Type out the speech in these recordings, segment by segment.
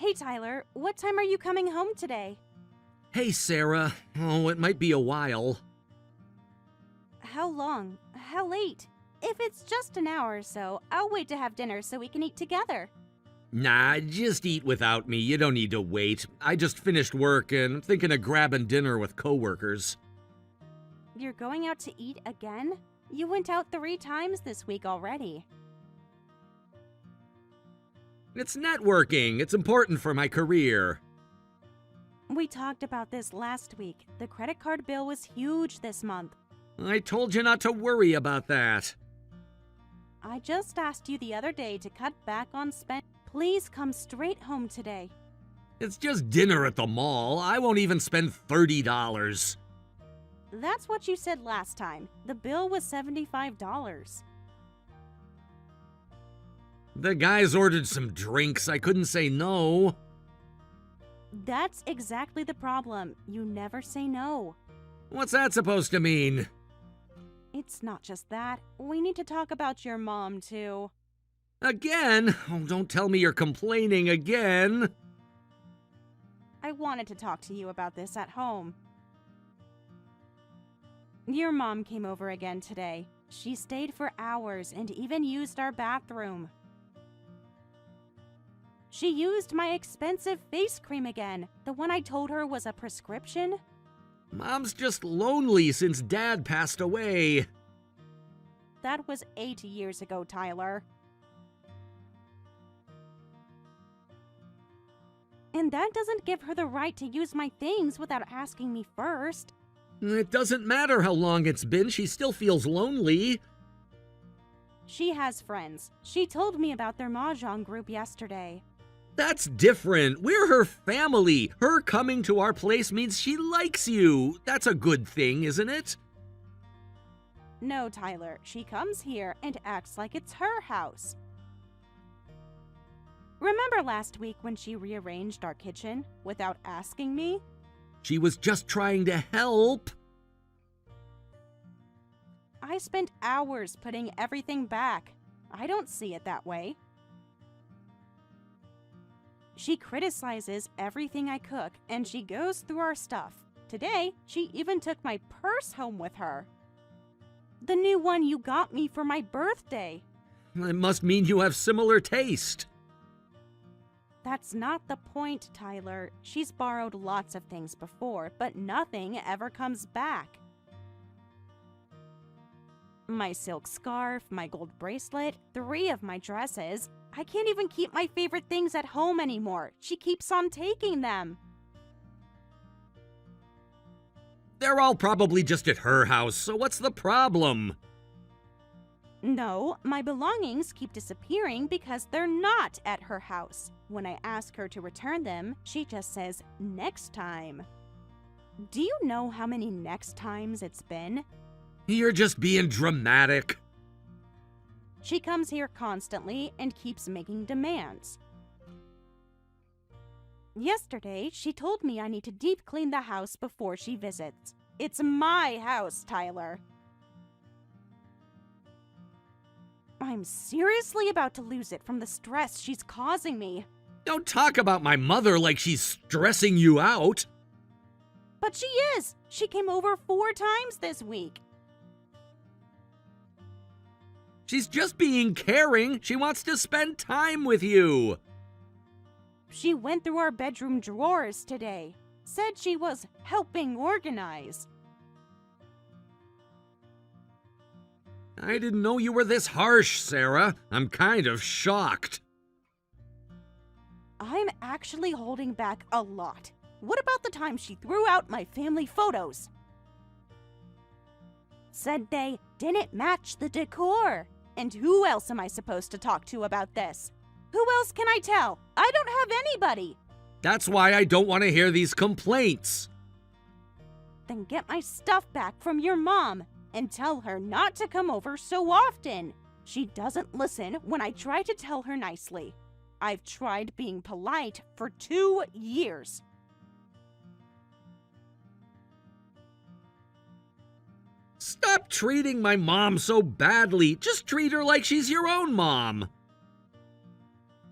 Hey Tyler, what time are you coming home today? Hey, Sarah. Oh, it might be a while. How long? How late? If it's just an hour or so, I'll wait to have dinner so we can eat together. Nah, just eat without me. You don't need to wait. I just finished work and I'm thinking of grabbing dinner with coworkers. You're going out to eat again? You went out 3 times this week already. It's networking. It's important for my career. We talked about this last week. The credit card bill was huge this month. I told you not to worry about that. I just asked you the other day to cut back on spend. Please come straight home today. It's just dinner at the mall. I won't even spend $30. That's what you said last time. The bill was $75. The guys ordered some drinks. I couldn't say no. That's exactly the problem. You never say no. What's that supposed to mean? It's not just that. We need to talk about your mom, too. Again? Oh, don't tell me you're complaining again. I wanted to talk to you about this at home. Your mom came over again today. She stayed for hours and even used our bathroom. She used my expensive face cream again, the one I told her was a prescription. Mom's just lonely since Dad passed away. That was 8 years ago, Tyler. And that doesn't give her the right to use my things without asking me first. It doesn't matter how long it's been, she still feels lonely. She has friends. She told me about their mahjong group yesterday. That's different. We're her family. Her coming to our place means she likes you. That's a good thing, isn't it? No, Tyler. She comes here and acts like it's her house. Remember last week when she rearranged our kitchen without asking me? She was just trying to help. I spent hours putting everything back. I don't see it that way. She criticizes everything I cook, and she goes through our stuff. Today, she even took my purse home with her. The new one you got me for my birthday. It must mean you have similar taste. That's not the point, Tyler. She's borrowed lots of things before, but nothing ever comes back. My silk scarf, my gold bracelet, 3 of my dresses. I can't even keep my favorite things at home anymore. She keeps on taking them. They're all probably just at her house, so what's the problem? No, my belongings keep disappearing because they're not at her house. When I ask her to return them, she just says, next time. Do you know how many next times it's been? You're just being dramatic. She comes here constantly and keeps making demands. Yesterday, she told me I need to deep clean the house before she visits. It's my house, Tyler. I'm seriously about to lose it from the stress she's causing me. Don't talk about my mother like she's stressing you out. But she is. She came over 4 times this week. She's just being caring. She wants to spend time with you. She went through our bedroom drawers today. Said she was helping organize. I didn't know you were this harsh, Sarah. I'm kind of shocked. I'm actually holding back a lot. What about the time she threw out my family photos? Said they didn't match the decor. And who else am I supposed to talk to about this? Who else can I tell? I don't have anybody. That's why I don't want to hear these complaints. Then get my stuff back from your mom and tell her not to come over so often. She doesn't listen when I try to tell her nicely. I've tried being polite for 2 years. Stop treating my mom so badly. Just treat her like she's your own mom.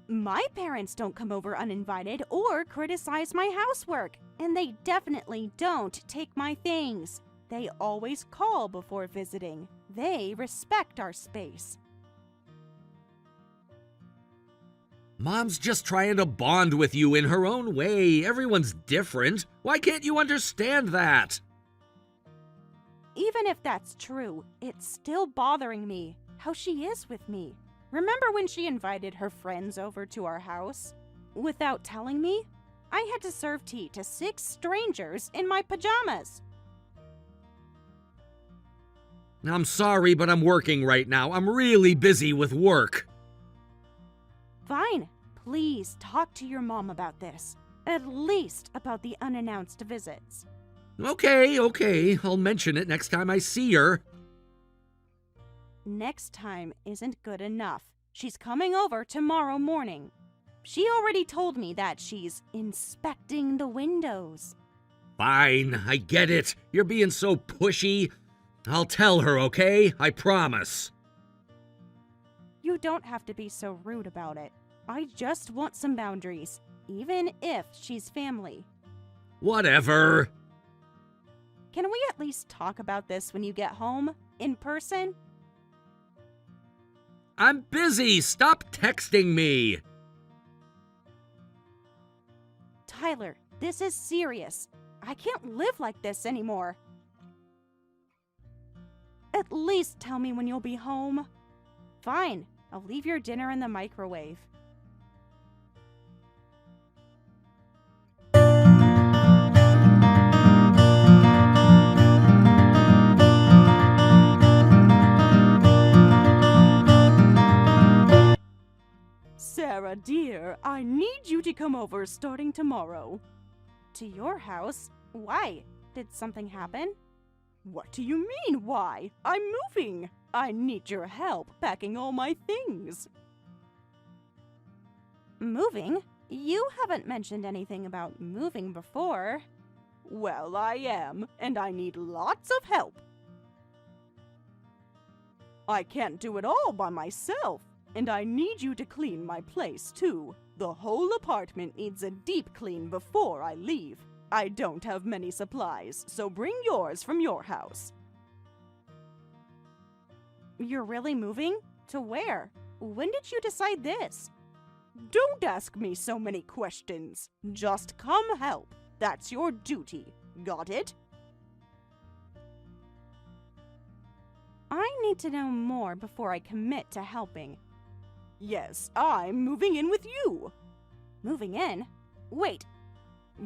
My parents don't come over uninvited or criticize my housework, and they definitely don't take my things. They always call before visiting. They respect our space. Mom's just trying to bond with you in her own way. Everyone's different. Why can't you understand that? Even if that's true, it's still bothering me how she is with me. Remember when she invited her friends over to our house? Without telling me, I had to serve tea to 6 strangers in my pajamas. I'm sorry, but I'm working right now. I'm really busy with work. Fine. Please talk to your mom about this. At least about the unannounced visits. Okay. I'll mention it next time I see her. Next time isn't good enough. She's coming over tomorrow morning. She already told me that she's inspecting the windows. Fine, I get it. You're being so pushy. I'll tell her, okay? I promise. You don't have to be so rude about it. I just want some boundaries, even if she's family. Whatever. Can we at least talk about this when you get home, in person? I'm busy. Stop texting me. Tyler, this is serious. I can't live like this anymore. At least tell me when you'll be home. Fine, I'll leave your dinner in the microwave. Sarah, dear, I need you to come over starting tomorrow. To your house? Why? Did something happen? What do you mean, why? I'm moving. I need your help packing all my things. Moving? You haven't mentioned anything about moving before. Well, I am, and I need lots of help. I can't do it all by myself, and I need you to clean my place, too. The whole apartment needs a deep clean before I leave. I don't have many supplies, so bring yours from your house. You're really moving? To where? When did you decide this? Don't ask me so many questions. Just come help. That's your duty. Got it? I need to know more before I commit to helping. Yes, I'm moving in with you. Moving in? Wait,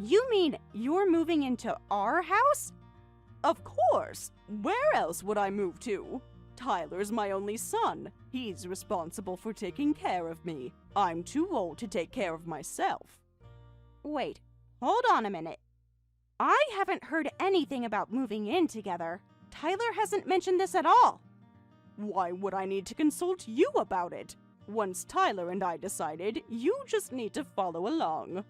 you mean you're moving into our house? Of course. Where else would I move to? Tyler's my only son. He's responsible for taking care of me. I'm too old to take care of myself. Wait, hold on a minute. I haven't heard anything about moving in together. Tyler hasn't mentioned this at all. Why would I need to consult you about it? Once Tyler and I decided, you just need to follow along.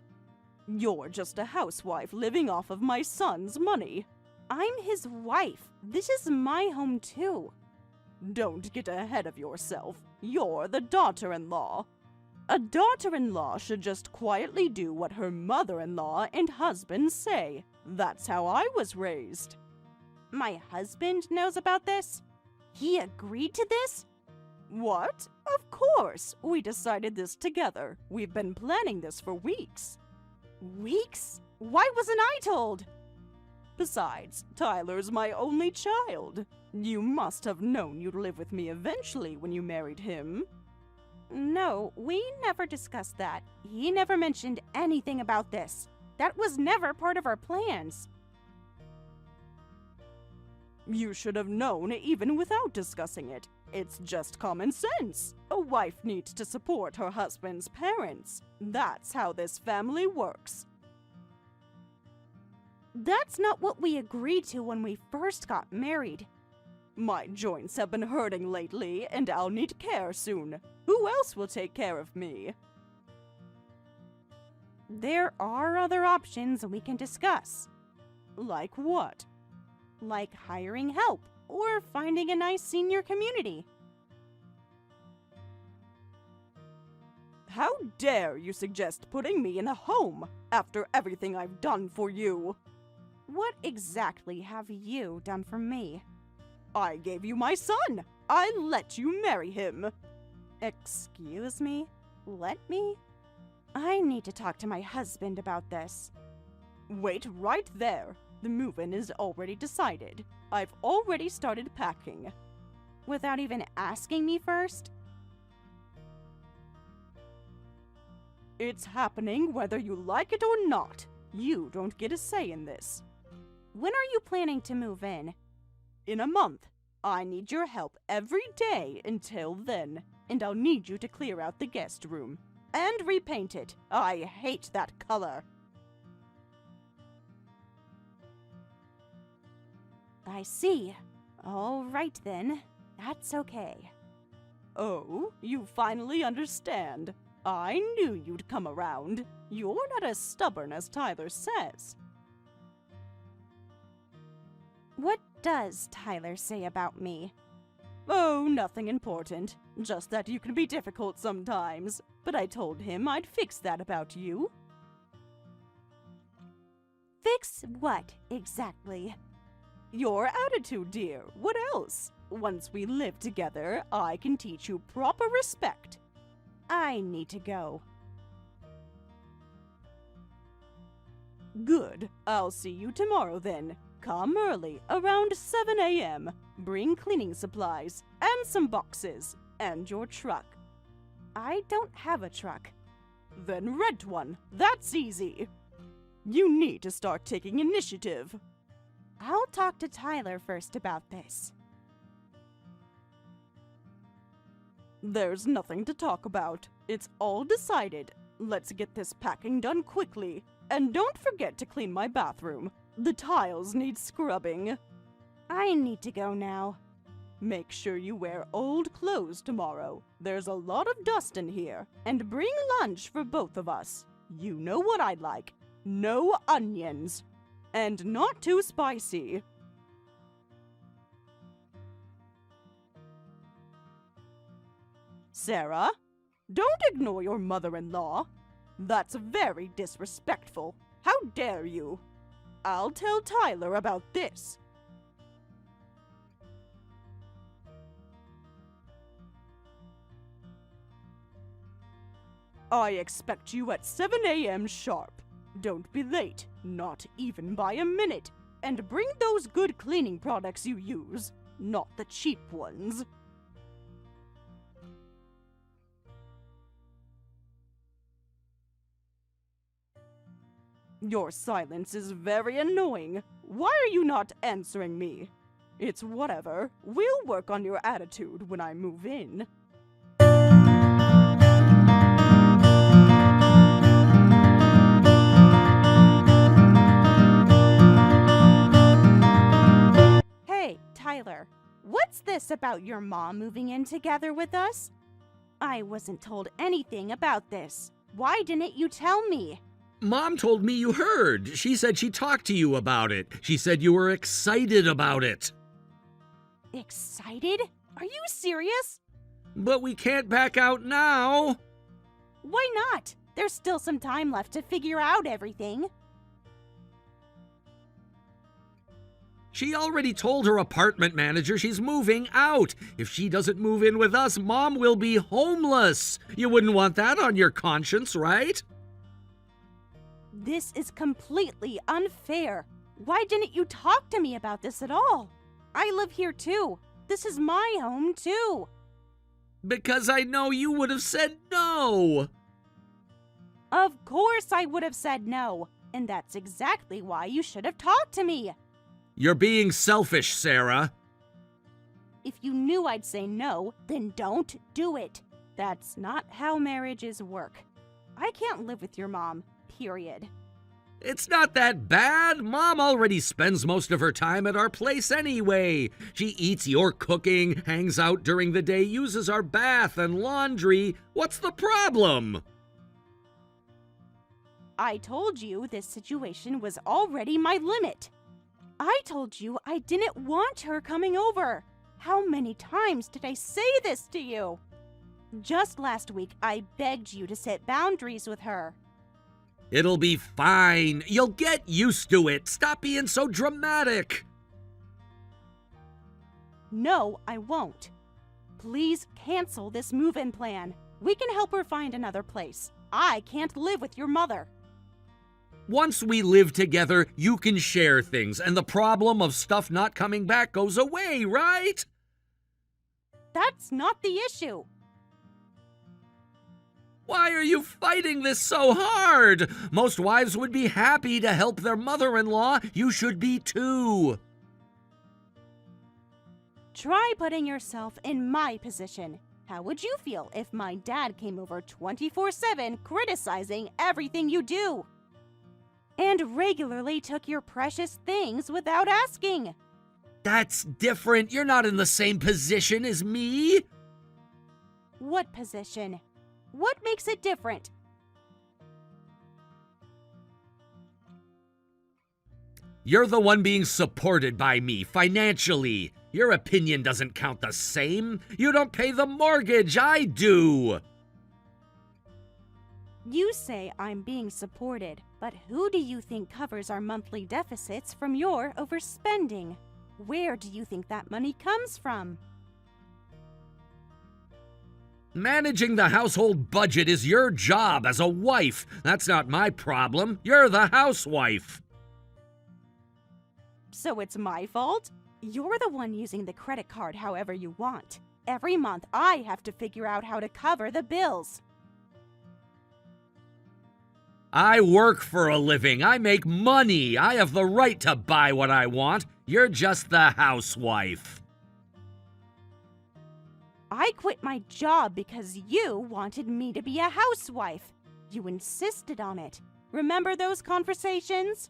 You're just a housewife living off of my son's money. I'm his wife. This is my home too. Don't get ahead of yourself. You're the daughter-in-law. A daughter-in-law should just quietly do what her mother-in-law and husband say. That's how I was raised. My husband knows about this? He agreed to this? What? Of course! We decided this together. We've been planning this for weeks. Weeks? Why wasn't I told? Besides, Tyler's my only child. You must have known you'd live with me eventually when you married him. No, we never discussed that. He never mentioned anything about this. That was never part of our plans. You should have known even without discussing it. It's just common sense. A wife needs to support her husband's parents. That's how this family works. That's not what we agreed to when we first got married. My joints have been hurting lately, and I'll need care soon. Who else will take care of me? There are other options we can discuss. Like what? Like hiring help, or finding a nice senior community. How dare you suggest putting me in a home after everything I've done for you? What exactly have you done for me? I gave you my son. I let you marry him. Excuse me? Let me? I need to talk to my husband about this. Wait right there. The move-in is already decided. I've already started packing. Without even asking me first? It's happening whether you like it or not. You don't get a say in this. When are you planning to move in? In a month. I need your help every day until then, and I'll need you to clear out the guest room. And repaint it. I hate that color. I see. All right then. That's okay. Oh, you finally understand. I knew you'd come around. You're not as stubborn as Tyler says. What does Tyler say about me? Oh, nothing important. Just that you can be difficult sometimes. But I told him I'd fix that about you. Fix what, exactly? Your attitude, dear. What else? Once we live together, I can teach you proper respect. I need to go. Good. I'll see you tomorrow then. Come early, around 7 a.m. Bring cleaning supplies, and some boxes, and your truck. I don't have a truck. Then rent one. That's easy. You need to start taking initiative. I'll talk to Tyler first about this. There's nothing to talk about. It's all decided. Let's get this packing done quickly. And don't forget to clean my bathroom. The tiles need scrubbing. I need to go now. Make sure you wear old clothes tomorrow. There's a lot of dust in here. And bring lunch for both of us. You know what I like. No onions. And not too spicy. Sarah, don't ignore your mother-in-law. That's very disrespectful. How dare you? I'll tell Tyler about this. I expect you at 7 a.m. sharp. Don't be late, not even by a minute. And bring those good cleaning products you use, not the cheap ones. Your silence is very annoying. Why are you not answering me? It's whatever. We'll work on your attitude when I move in. Hey, Tyler, what's this about your mom moving in together with us? I wasn't told anything about this. Why didn't you tell me? Mom told me you heard. She said she talked to you about it. She said you were excited about it. Excited? Are you serious? But we can't back out now. Why not? There's still some time left to figure out everything. She already told her apartment manager she's moving out. If she doesn't move in with us, Mom will be homeless. You wouldn't want that on your conscience, right? This is completely unfair. Why didn't you talk to me about this at all? I live here too. This is my home too. Because I know you would have said no. Of course I would have said no. And that's exactly why you should have talked to me. You're being selfish, Sarah. If you knew I'd say no, then don't do it. That's not how marriages work. I can't live with your mom. Period. It's not that bad. Mom already spends most of her time at our place anyway. She eats your cooking, hangs out during the day, uses our bath and laundry. What's the problem? I told you this situation was already my limit. I told you I didn't want her coming over. How many times did I say this to you? Just last week, I begged you to set boundaries with her. It'll be fine. You'll get used to it. Stop being so dramatic. No, I won't. Please cancel this move-in plan. We can help her find another place. I can't live with your mother. Once we live together, you can share things, and the problem of stuff not coming back goes away, right? That's not the issue. Why are you fighting this so hard? Most wives would be happy to help their mother-in-law. You should be too. Try putting yourself in my position. How would you feel if my dad came over 24/7 criticizing everything you do? And regularly took your precious things without asking? That's different. You're not in the same position as me. What position? What makes it different? You're the one being supported by me financially. Your opinion doesn't count the same. You don't pay the mortgage. I do. You say I'm being supported, but who do you think covers our monthly deficits from your overspending? Where do you think that money comes from? Managing the household budget is your job as a wife. That's not my problem. You're the housewife. So it's my fault? You're the one using the credit card however you want. Every month I have to figure out how to cover the bills. I work for a living. I make money. I have the right to buy what I want. You're just the housewife. I quit my job because you wanted me to be a housewife. You insisted on it. Remember those conversations?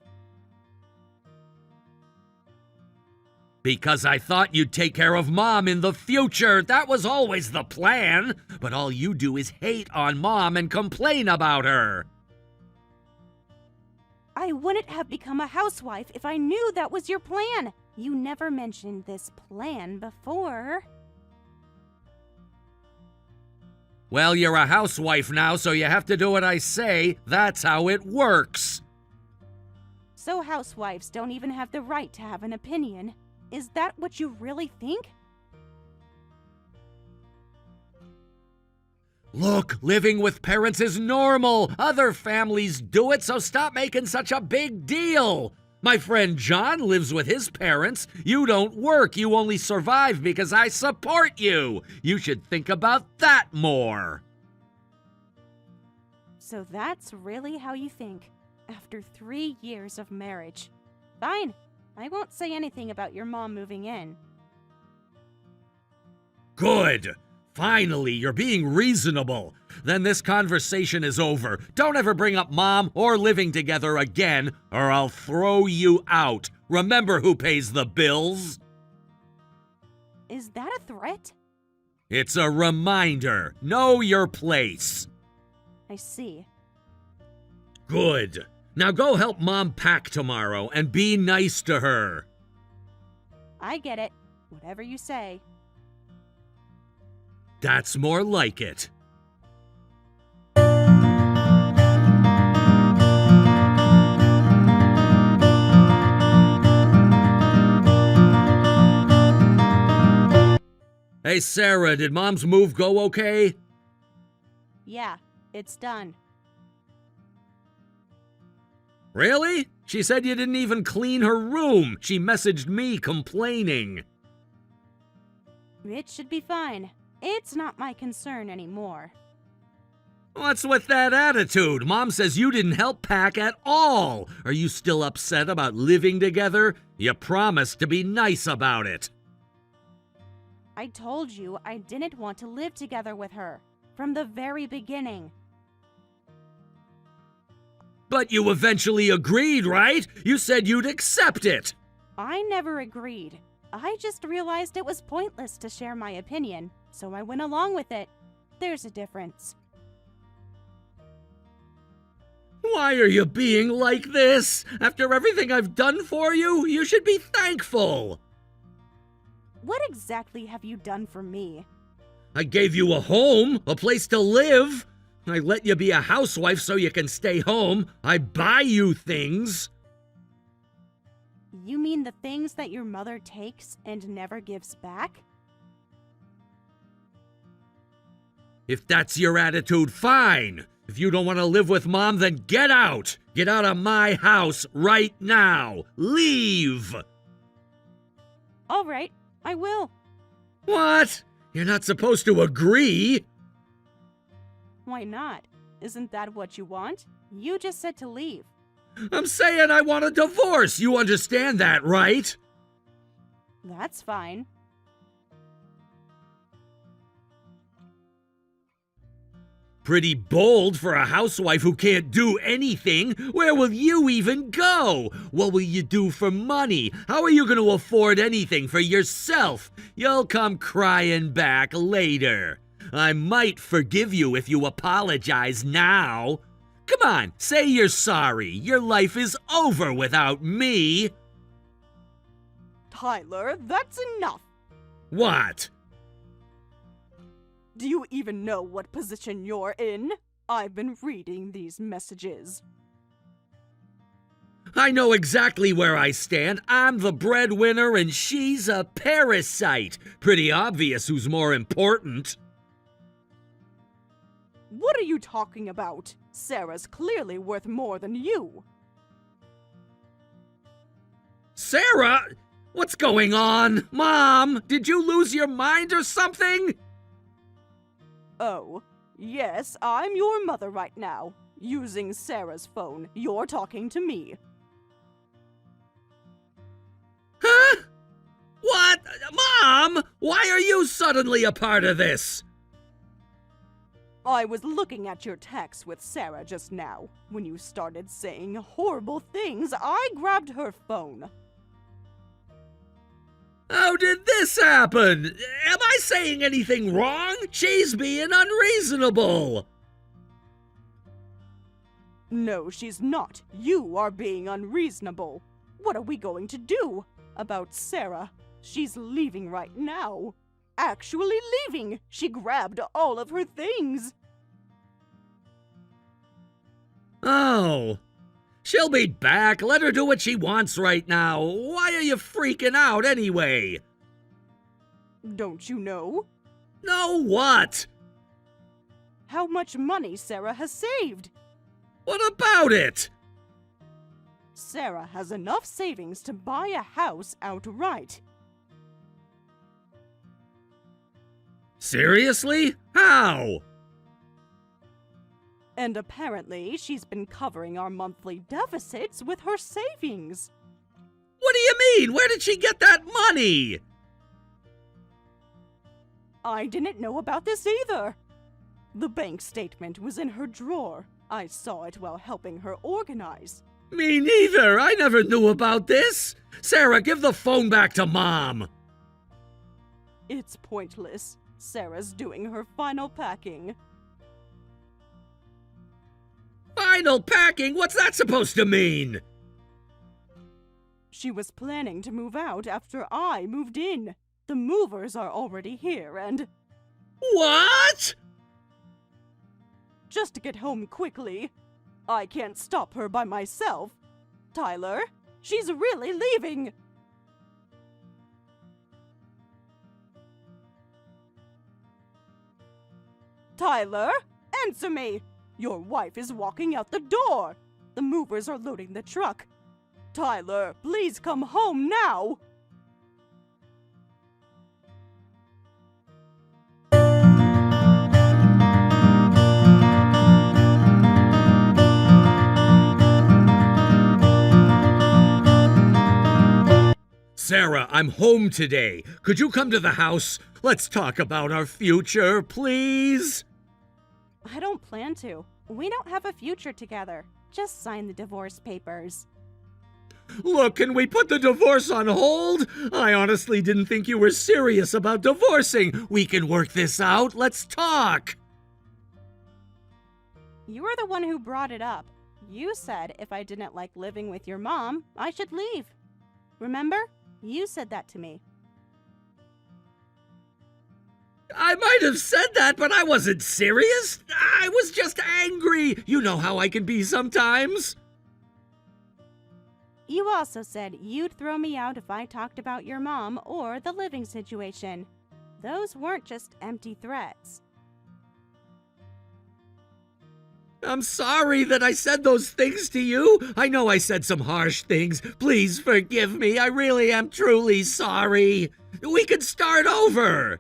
Because I thought you'd take care of Mom in the future. That was always the plan. But all you do is hate on Mom and complain about her. I wouldn't have become a housewife if I knew that was your plan. You never mentioned this plan before. Well, you're a housewife now, so you have to do what I say. That's how it works. So housewives don't even have the right to have an opinion. Is that what you really think? Look, living with parents is normal. Other families do it, so stop making such a big deal. My friend John lives with his parents. You don't work. You only survive because I support you. You should think about that more. So that's really how you think, after 3 years of marriage. Fine. I won't say anything about your mom moving in. Good. Finally, you're being reasonable. Then this conversation is over. Don't ever bring up Mom or living together again, or I'll throw you out. Remember who pays the bills? Is that a threat? It's a reminder. Know your place. I see. Good. Now go help Mom pack tomorrow and be nice to her. I get it. Whatever you say. That's more like it. Hey, Sarah, did Mom's move go okay? Yeah, it's done. Really? She said you didn't even clean her room. She messaged me complaining. It should be fine. It's not my concern anymore. What's with that attitude? Mom says you didn't help pack at all. Are you still upset about living together? You promised to be nice about it. I told you I didn't want to live together with her from the very beginning. But you eventually agreed, right? You said you'd accept it. I never agreed. I just realized it was pointless to share my opinion, so I went along with it. There's a difference. Why are you being like this? After everything I've done for you, you should be thankful. What exactly have you done for me? I gave you a home, a place to live. I let you be a housewife so you can stay home. I buy you things. You mean the things that your mother takes and never gives back? If that's your attitude, fine. If you don't want to live with Mom, then get out. Get out of my house right now. Leave. All right, I will. What? You're not supposed to agree. Why not? Isn't that what you want? You just said to leave. I'm saying I want a divorce. You understand that, right? That's fine. Pretty bold for a housewife who can't do anything. Where will you even go? What will you do for money? How are you going to afford anything for yourself? You'll come crying back later. I might forgive you if you apologize now. Come on, say you're sorry. Your life is over without me. Tyler, that's enough. What? Do you even know what position you're in? I've been reading these messages. I know exactly where I stand. I'm the breadwinner and she's a parasite. Pretty obvious who's more important. What are you talking about? Sarah's clearly worth more than you. Sarah? What's going on? Mom, did you lose your mind or something? Oh, yes, I'm your mother right now. Using Sarah's phone, you're talking to me. Huh? What? Mom, why are you suddenly a part of this? I was looking at your text with Sarah just now. When you started saying horrible things, I grabbed her phone. How did this happen? Am I saying anything wrong? She's being unreasonable. No, she's not. You are being unreasonable. What are we going to do about Sarah? She's leaving right now. Actually leaving. She grabbed all of her things. Oh. She'll be back. Let her do what she wants right now. Why are you freaking out anyway? Don't you know? Know what? How much money Sarah has saved? What about it? Sarah has enough savings to buy a house outright. Seriously? How? And apparently, she's been covering our monthly deficits with her savings. What do you mean? Where did she get that money? I didn't know about this either. The bank statement was in her drawer. I saw it while helping her organize. Me neither. I never knew about this. Sarah, give the phone back to Mom. It's pointless. Sarah's doing her final packing. Final packing? What's that supposed to mean? She was planning to move out after I moved in. The movers are already here and... What? Just to get home quickly. I can't stop her by myself. Tyler, she's really leaving. Tyler, answer me. Your wife is walking out the door. The movers are loading the truck. Tyler, please come home now. Sarah, I'm home today. Could you come to the house? Let's talk about our future, please. I don't plan to. We don't have a future together. Just sign the divorce papers. Look, can we put the divorce on hold? I honestly didn't think you were serious about divorcing. We can work this out. Let's talk. You were the one who brought it up. You said if I didn't like living with your mom, I should leave. Remember? You said that to me. I might have said that, but I wasn't serious. I was just angry. You know how I can be sometimes. You also said you'd throw me out if I talked about your mom or the living situation. Those weren't just empty threats. I'm sorry that I said those things to you. I know I said some harsh things. Please forgive me. I really am truly sorry. We could start over.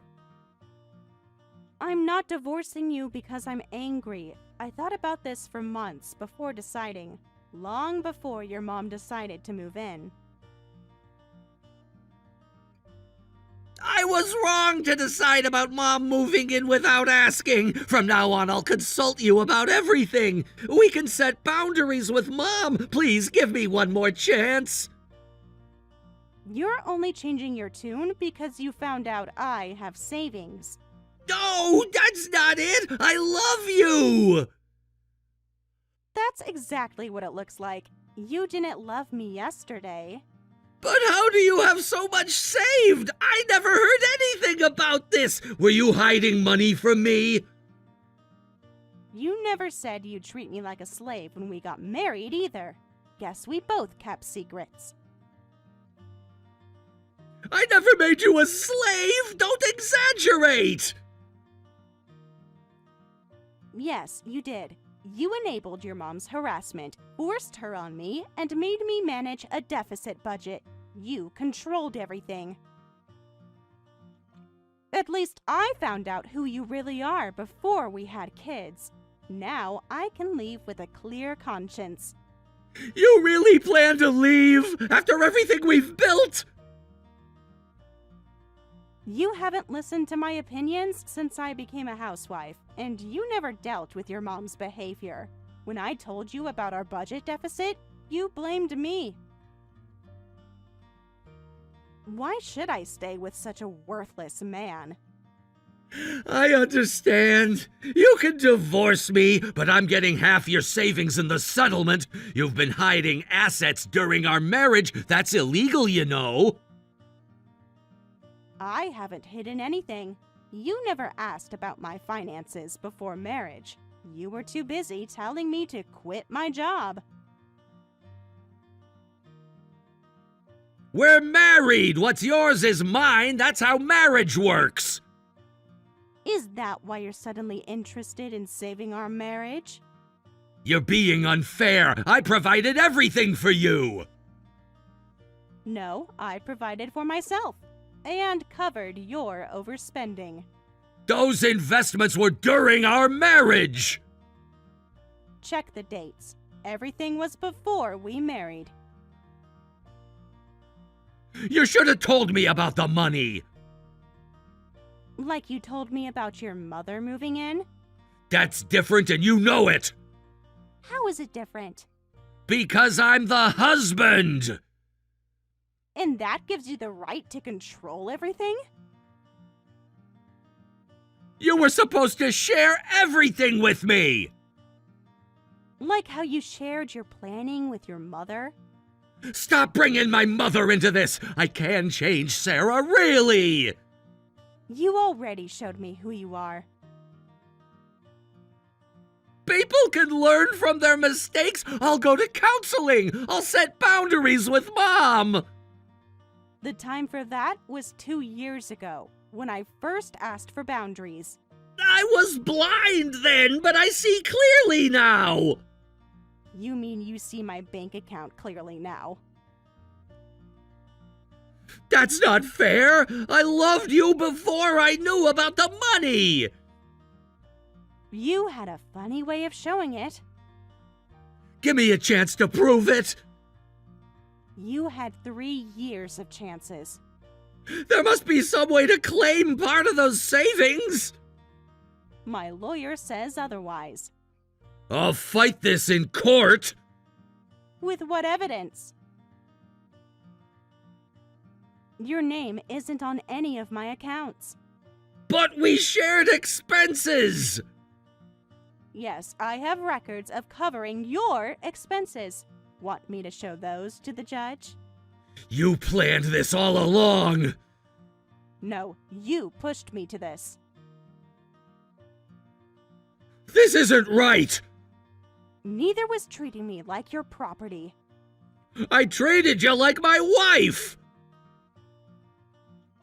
I'm not divorcing you because I'm angry. I thought about this for months before deciding. Long before your mom decided to move in. I was wrong to decide about Mom moving in without asking. From now on, I'll consult you about everything. We can set boundaries with Mom. Please give me one more chance. You're only changing your tune because you found out I have savings. No, that's not it. I love you. That's exactly what it looks like. You didn't love me yesterday. But how do you have so much saved? I never heard anything about this. Were you hiding money from me? You never said you'd treat me like a slave when we got married either. Guess we both kept secrets. I never made you a slave. Don't exaggerate. Yes, you did. You enabled your mom's harassment, forced her on me, and made me manage a deficit budget. You controlled everything. At least I found out who you really are before we had kids. Now I can leave with a clear conscience. You really plan to leave after everything we've built? You haven't listened to my opinions since I became a housewife, and you never dealt with your mom's behavior. When I told you about our budget deficit, you blamed me. Why should I stay with such a worthless man? I understand. You can divorce me, but I'm getting half your savings in the settlement. You've been hiding assets during our marriage. That's illegal, you know. I haven't hidden anything. You never asked about my finances before marriage. You were too busy telling me to quit my job. We're married. What's yours is mine. That's how marriage works. Is that why you're suddenly interested in saving our marriage? You're being unfair. I provided everything for you. No, I provided for myself and covered your overspending. Those investments were during our marriage. Check the dates. Everything was before we married. You should have told me about the money. Like you told me about your mother moving in? That's different and you know it. How is it different? Because I'm the husband. And that gives you the right to control everything? You were supposed to share everything with me. Like how you shared your planning with your mother? Stop bringing my mother into this. I can change Sarah, really. You already showed me who you are. People can learn from their mistakes. I'll go to counseling. I'll set boundaries with Mom. The time for that was 2 years ago, when I first asked for boundaries. I was blind then, but I see clearly now. You mean you see my bank account clearly now? That's not fair. I loved you before I knew about the money. You had a funny way of showing it. Give me a chance to prove it. You had 3 years of chances. There must be some way to claim part of those savings. My lawyer says otherwise. I'll fight this in court. With what evidence? Your name isn't on any of my accounts. But we shared expenses. Yes, I have records of covering your expenses. Want me to show those to the judge? You planned this all along. No, you pushed me to this. This isn't right! Neither was treating me like your property. I treated you like my wife!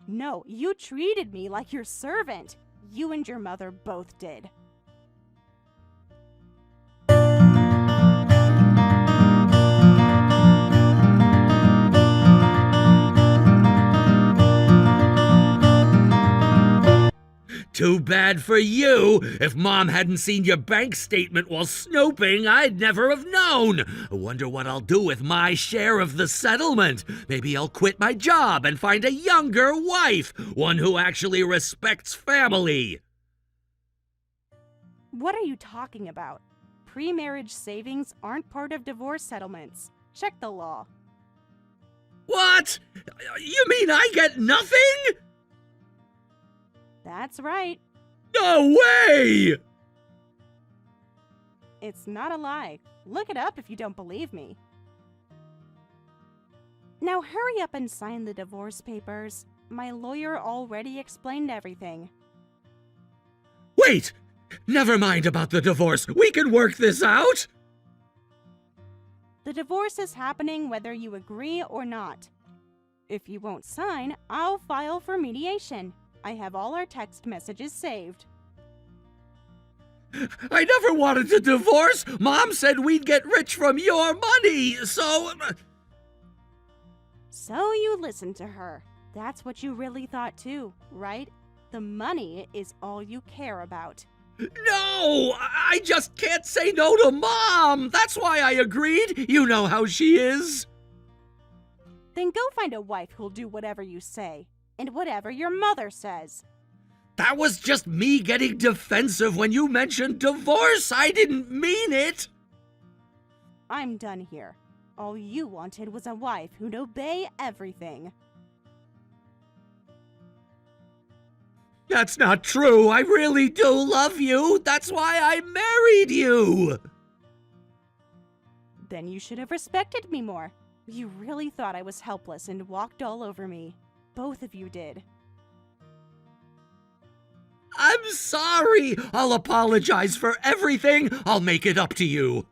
No, you treated me like your servant. You and your mother both did. Too bad for you. If Mom hadn't seen your bank statement while snooping, I'd never have known. I wonder what I'll do with my share of the settlement. Maybe I'll quit my job and find a younger wife, one who actually respects family. What are you talking about? Pre-marriage savings aren't part of divorce settlements. Check the law. What? You mean I get nothing? That's right. No way! It's not a lie. Look it up if you don't believe me. Now hurry up and sign the divorce papers. My lawyer already explained everything. Wait! Never mind about the divorce. We can work this out! The divorce is happening whether you agree or not. If you won't sign, I'll file for mediation. I have all our text messages saved. I never wanted to divorce! Mom said we'd get rich from your money, so... So you listened to her. That's what you really thought too, right? The money is all you care about. No! I just can't say no to Mom! That's why I agreed! You know how she is! Then go find a wife who'll do whatever you say. And whatever your mother says. That was just me getting defensive when you mentioned divorce. I didn't mean it. I'm done here. All you wanted was a wife who'd obey everything. That's not true. I really do love you. That's why I married you. Then you should have respected me more. You really thought I was helpless and walked all over me. Both of you did. I'm sorry. I'll apologize for everything. I'll make it up to you.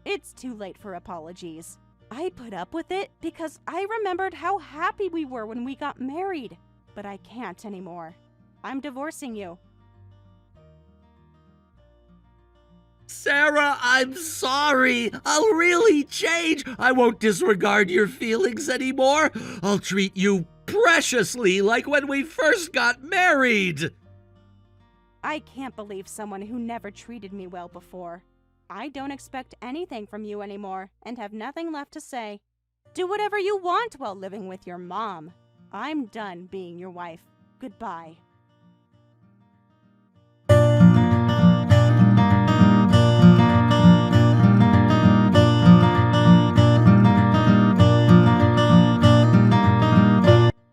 It's too late for apologies. I put up with it because I remembered how happy we were when we got married. But I can't anymore. I'm divorcing you. Sarah, I'm sorry. I'll really change. I won't disregard your feelings anymore. I'll treat you preciously like when we first got married. I can't believe someone who never treated me well before. I don't expect anything from you anymore and have nothing left to say. Do whatever you want while living with your mom. I'm done being your wife. Goodbye.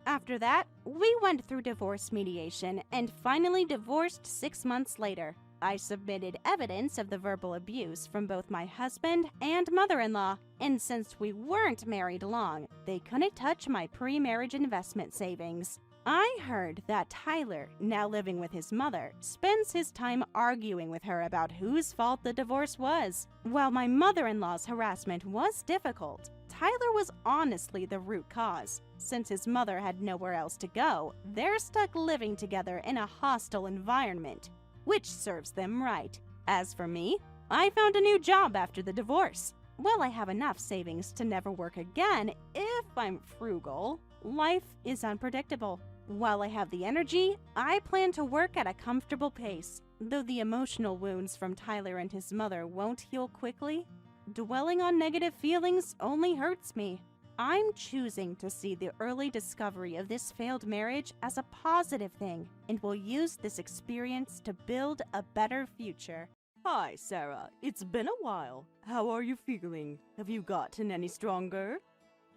After that, we went through divorce mediation and finally divorced 6 months later. I submitted evidence of the verbal abuse from both my husband and mother-in-law, and since we weren't married long, they couldn't touch my pre-marriage investment savings. I heard that Tyler, now living with his mother, spends his time arguing with her about whose fault the divorce was. While my mother-in-law's harassment was difficult, Tyler was honestly the root cause. Since his mother had nowhere else to go, they're stuck living together in a hostile environment, which serves them right. As for me, I found a new job after the divorce. While I have enough savings to never work again, if I'm frugal, life is unpredictable. While I have the energy, I plan to work at a comfortable pace. Though the emotional wounds from Tyler and his mother won't heal quickly, dwelling on negative feelings only hurts me. I'm choosing to see the early discovery of this failed marriage as a positive thing and will use this experience to build a better future. Hi, Sarah. It's been a while. How are you feeling? Have you gotten any stronger?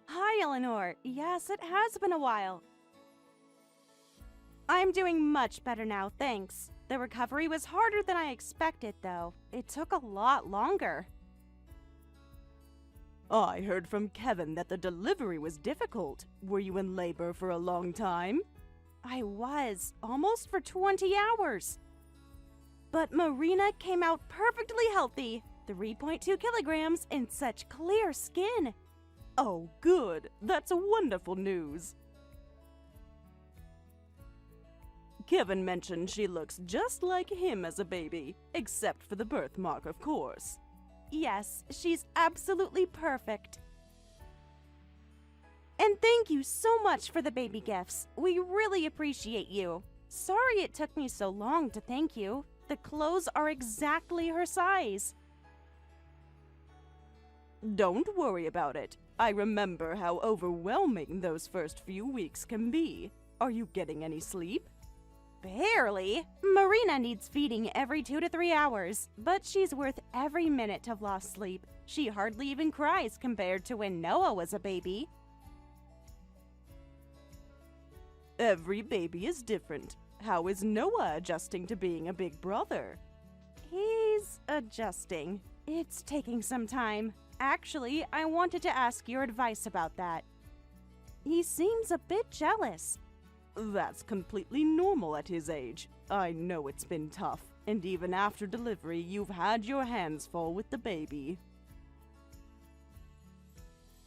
Hi, Eleanor. Yes, it has been a while. I'm doing much better now, thanks. The recovery was harder than I expected, though. It took a lot longer. I heard from Kevin that the delivery was difficult. Were you in labor for a long time? I was, almost for 20 hours. But Marina came out perfectly healthy, 3.2 kilograms and such clear skin. Oh, good. That's wonderful news. Kevin mentioned she looks just like him as a baby, except for the birthmark, of course. Yes, she's absolutely perfect. And thank you so much for the baby gifts. We really appreciate you. Sorry it took me so long to thank you. The clothes are exactly her size. Don't worry about it. I remember how overwhelming those first few weeks can be. Are you getting any sleep? Barely. Marina needs feeding every 2 to 3 hours, but she's worth every minute of lost sleep. She hardly even cries compared to when Noah was a baby. Every baby is different. How is Noah adjusting to being a big brother? He's adjusting. It's taking some time. Actually, I wanted to ask your advice about that. He seems a bit jealous. That's completely normal at his age. I know it's been tough, and even after delivery, you've had your hands full with the baby.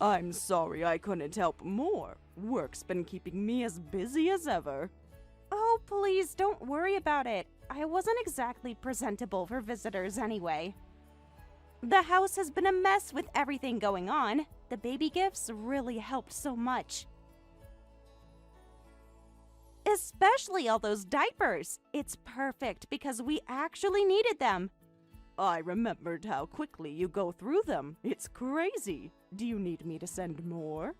I'm sorry I couldn't help more. Work's been keeping me as busy as ever. Oh, please don't worry about it. I wasn't exactly presentable for visitors anyway. The house has been a mess with everything going on. The baby gifts really helped so much. Especially all those diapers. It's perfect because we actually needed them. I remembered how quickly you go through them. It's crazy. Do you need me to send more?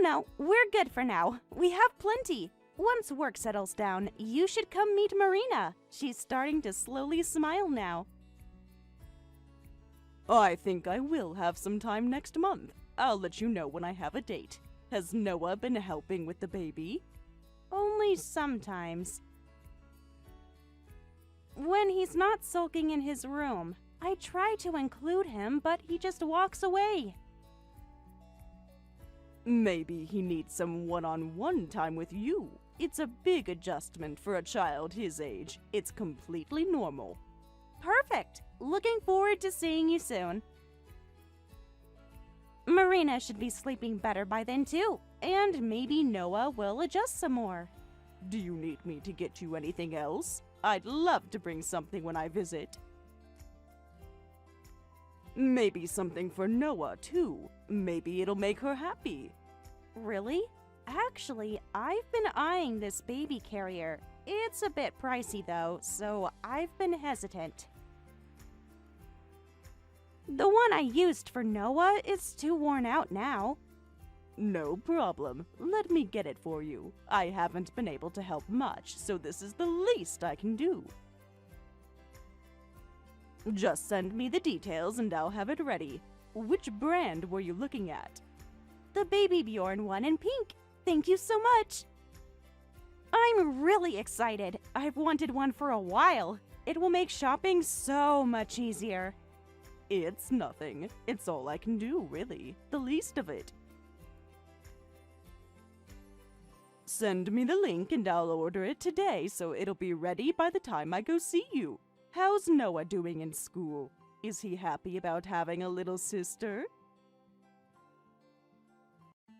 No, we're good for now. We have plenty. Once work settles down, you should come meet Marina. She's starting to slowly smile now. I think I will have some time next month. I'll let you know when I have a date. Has Noah been helping with the baby? Only sometimes. When he's not sulking in his room, I try to include him, but he just walks away. Maybe he needs some one-on-one time with you. It's a big adjustment for a child his age. It's completely normal. Perfect! Looking forward to seeing you soon. Marina should be sleeping better by then too, and maybe Noah will adjust some more. Do you need me to get you anything else? I'd love to bring something when I visit. Maybe something for Noah too. Maybe it'll make her happy. Really? Actually, I've been eyeing this baby carrier. It's a bit pricey though, so I've been hesitant. The one I used for Noah is too worn out now. No problem. Let me get it for you. I haven't been able to help much, so this is the least I can do. Just send me the details and I'll have it ready. Which brand were you looking at? The Baby Bjorn one in pink. Thank you so much. I'm really excited. I've wanted one for a while. It will make shopping so much easier. It's nothing. It's all I can do, really. The least of it. Send me the link and I'll order it today so it'll be ready by the time I go see you. How's Noah doing in school? Is he happy about having a little sister?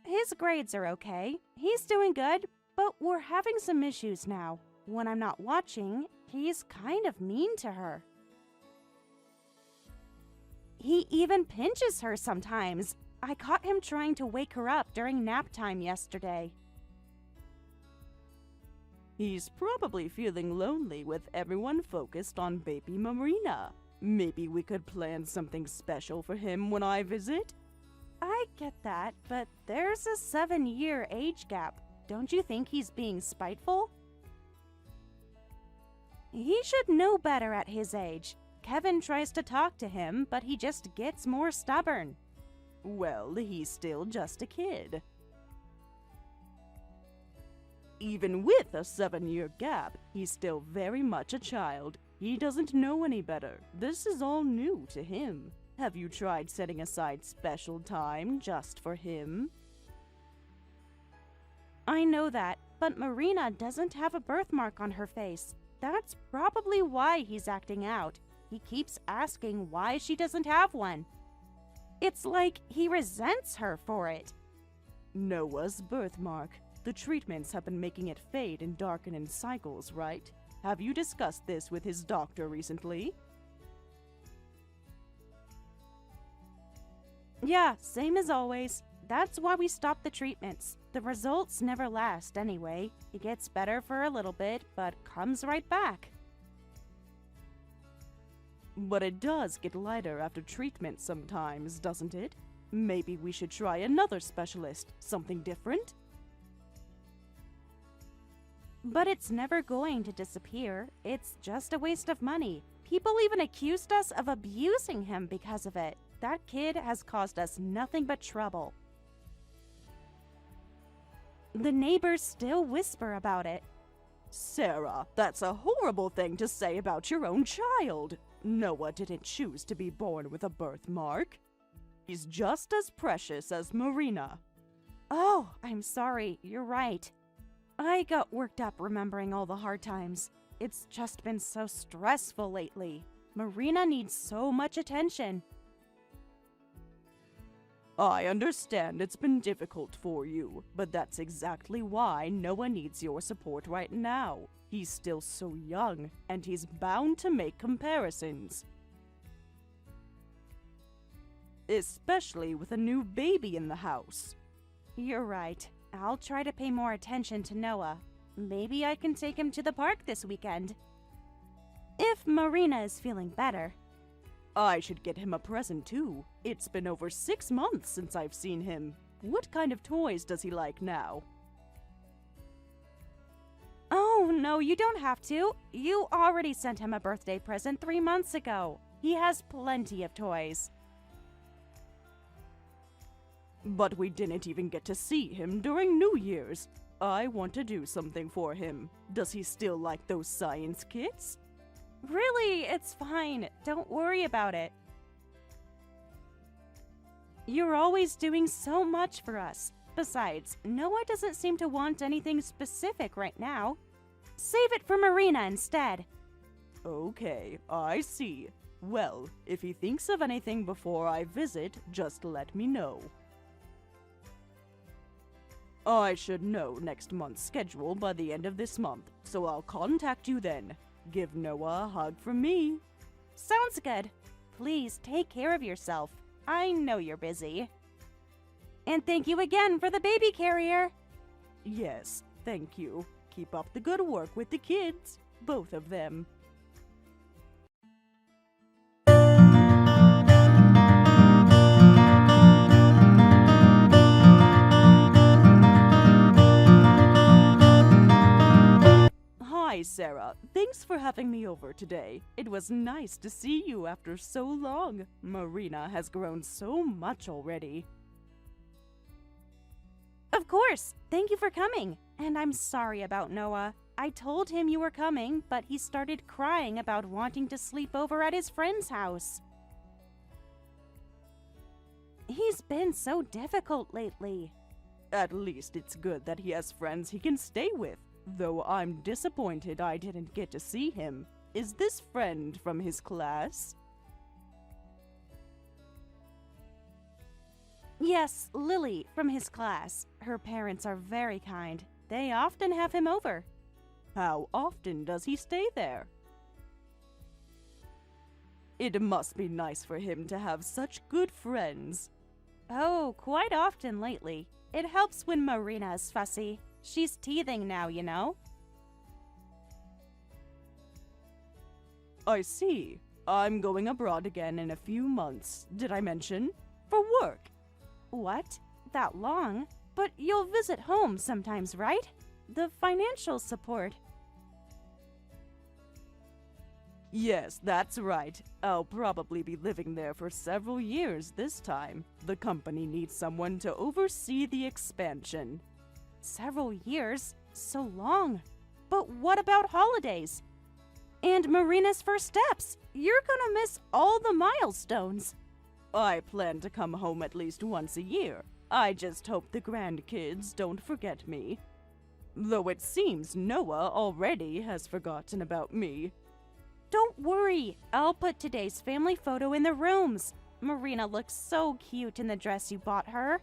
His grades are okay. He's doing good, but we're having some issues now. When I'm not watching, he's kind of mean to her. He even pinches her sometimes. I caught him trying to wake her up during nap time yesterday. He's probably feeling lonely with everyone focused on baby Marina. Maybe we could plan something special for him when I visit? I get that, but there's a 7-year age gap. Don't you think he's being spiteful? He should know better at his age. Kevin tries to talk to him, but he just gets more stubborn. Well, he's still just a kid. Even with a 7-year gap, he's still very much a child. He doesn't know any better. This is all new to him. Have you tried setting aside special time just for him? I know that, but Marina doesn't have a birthmark on her face. That's probably why he's acting out. He keeps asking why she doesn't have one. It's like he resents her for it. Noah's birthmark. The treatments have been making it fade and darken in cycles, right? Have you discussed this with his doctor recently? Yeah, same as always. That's why we stopped the treatments. The results never last anyway. It gets better for a little bit, but comes right back. But it does get lighter after treatment sometimes, doesn't it? Maybe we should try another specialist, something different? But it's never going to disappear. It's just a waste of money. People even accused us of abusing him because of it. That kid has caused us nothing but trouble. The neighbors still whisper about it. Sarah, that's a horrible thing to say about your own child. Noah didn't choose to be born with a birthmark. He's just as precious as Marina. Oh, I'm sorry. You're right. I got worked up remembering all the hard times. It's just been so stressful lately. Marina needs so much attention. I understand it's been difficult for you, but that's exactly why Noah needs your support right now. He's still so young, and he's bound to make comparisons. Especially with a new baby in the house. You're right. I'll try to pay more attention to Noah. Maybe I can take him to the park this weekend. If Marina is feeling better. I should get him a present too. It's been over 6 months since I've seen him. What kind of toys does he like now? Oh, no, you don't have to. You already sent him a birthday present 3 months ago. He has plenty of toys. But we didn't even get to see him during New Year's. I want to do something for him. Does he still like those science kits? Really, it's fine. Don't worry about it. You're always doing so much for us. Besides, Noah doesn't seem to want anything specific right now. Save it for Marina instead. Okay, I see. Well, if he thinks of anything before I visit, just let me know. I should know next month's schedule by the end of this month, so I'll contact you then. Give Noah a hug from me. Sounds good. Please take care of yourself. I know you're busy. And thank you again for the baby carrier. Yes, thank you. Keep up the good work with the kids, both of them. Hi, Sarah. Thanks for having me over today. It was nice to see you after so long. Marina has grown so much already. Of course. Thank you for coming. And I'm sorry about Noah. I told him you were coming, but he started crying about wanting to sleep over at his friend's house. He's been so difficult lately. At least it's good that he has friends he can stay with. Though I'm disappointed I didn't get to see him. Is this friend from his class? Yes, Lily, from his class. Her parents are very kind. They often have him over. How often does he stay there? It must be nice for him to have such good friends. Oh, quite often lately. It helps when Marina is fussy. She's teething now, you know. I see. I'm going abroad again in a few months. Did I mention? For work. What? That long? But you'll visit home sometimes, right? The financial support. Yes, that's right. I'll probably be living there for several years this time. The company needs someone to oversee the expansion. Several years? So long. But what about holidays? And Marina's first steps? You're gonna miss all the milestones. I plan to come home at least once a year. I just hope the grandkids don't forget me. Though it seems Noah already has forgotten about me. Don't worry, I'll put today's family photo in the rooms. Marina looks so cute in the dress you bought her.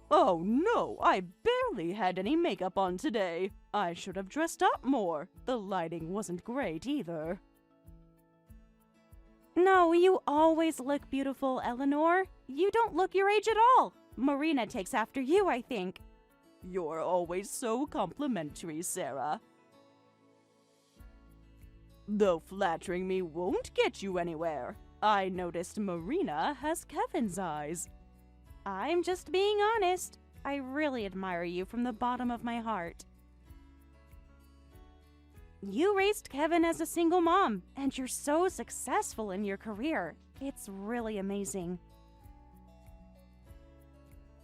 Oh no, I barely had any makeup on today. I should have dressed up more. The lighting wasn't great either. No, you always look beautiful, Eleanor. You don't look your age at all. Marina takes after you, I think. You're always so complimentary, Sarah. Though flattering me won't get you anywhere. I noticed Marina has Kevin's eyes. I'm just being honest. I really admire you from the bottom of my heart. You raised Kevin as a single mom, and you're so successful in your career. It's really amazing.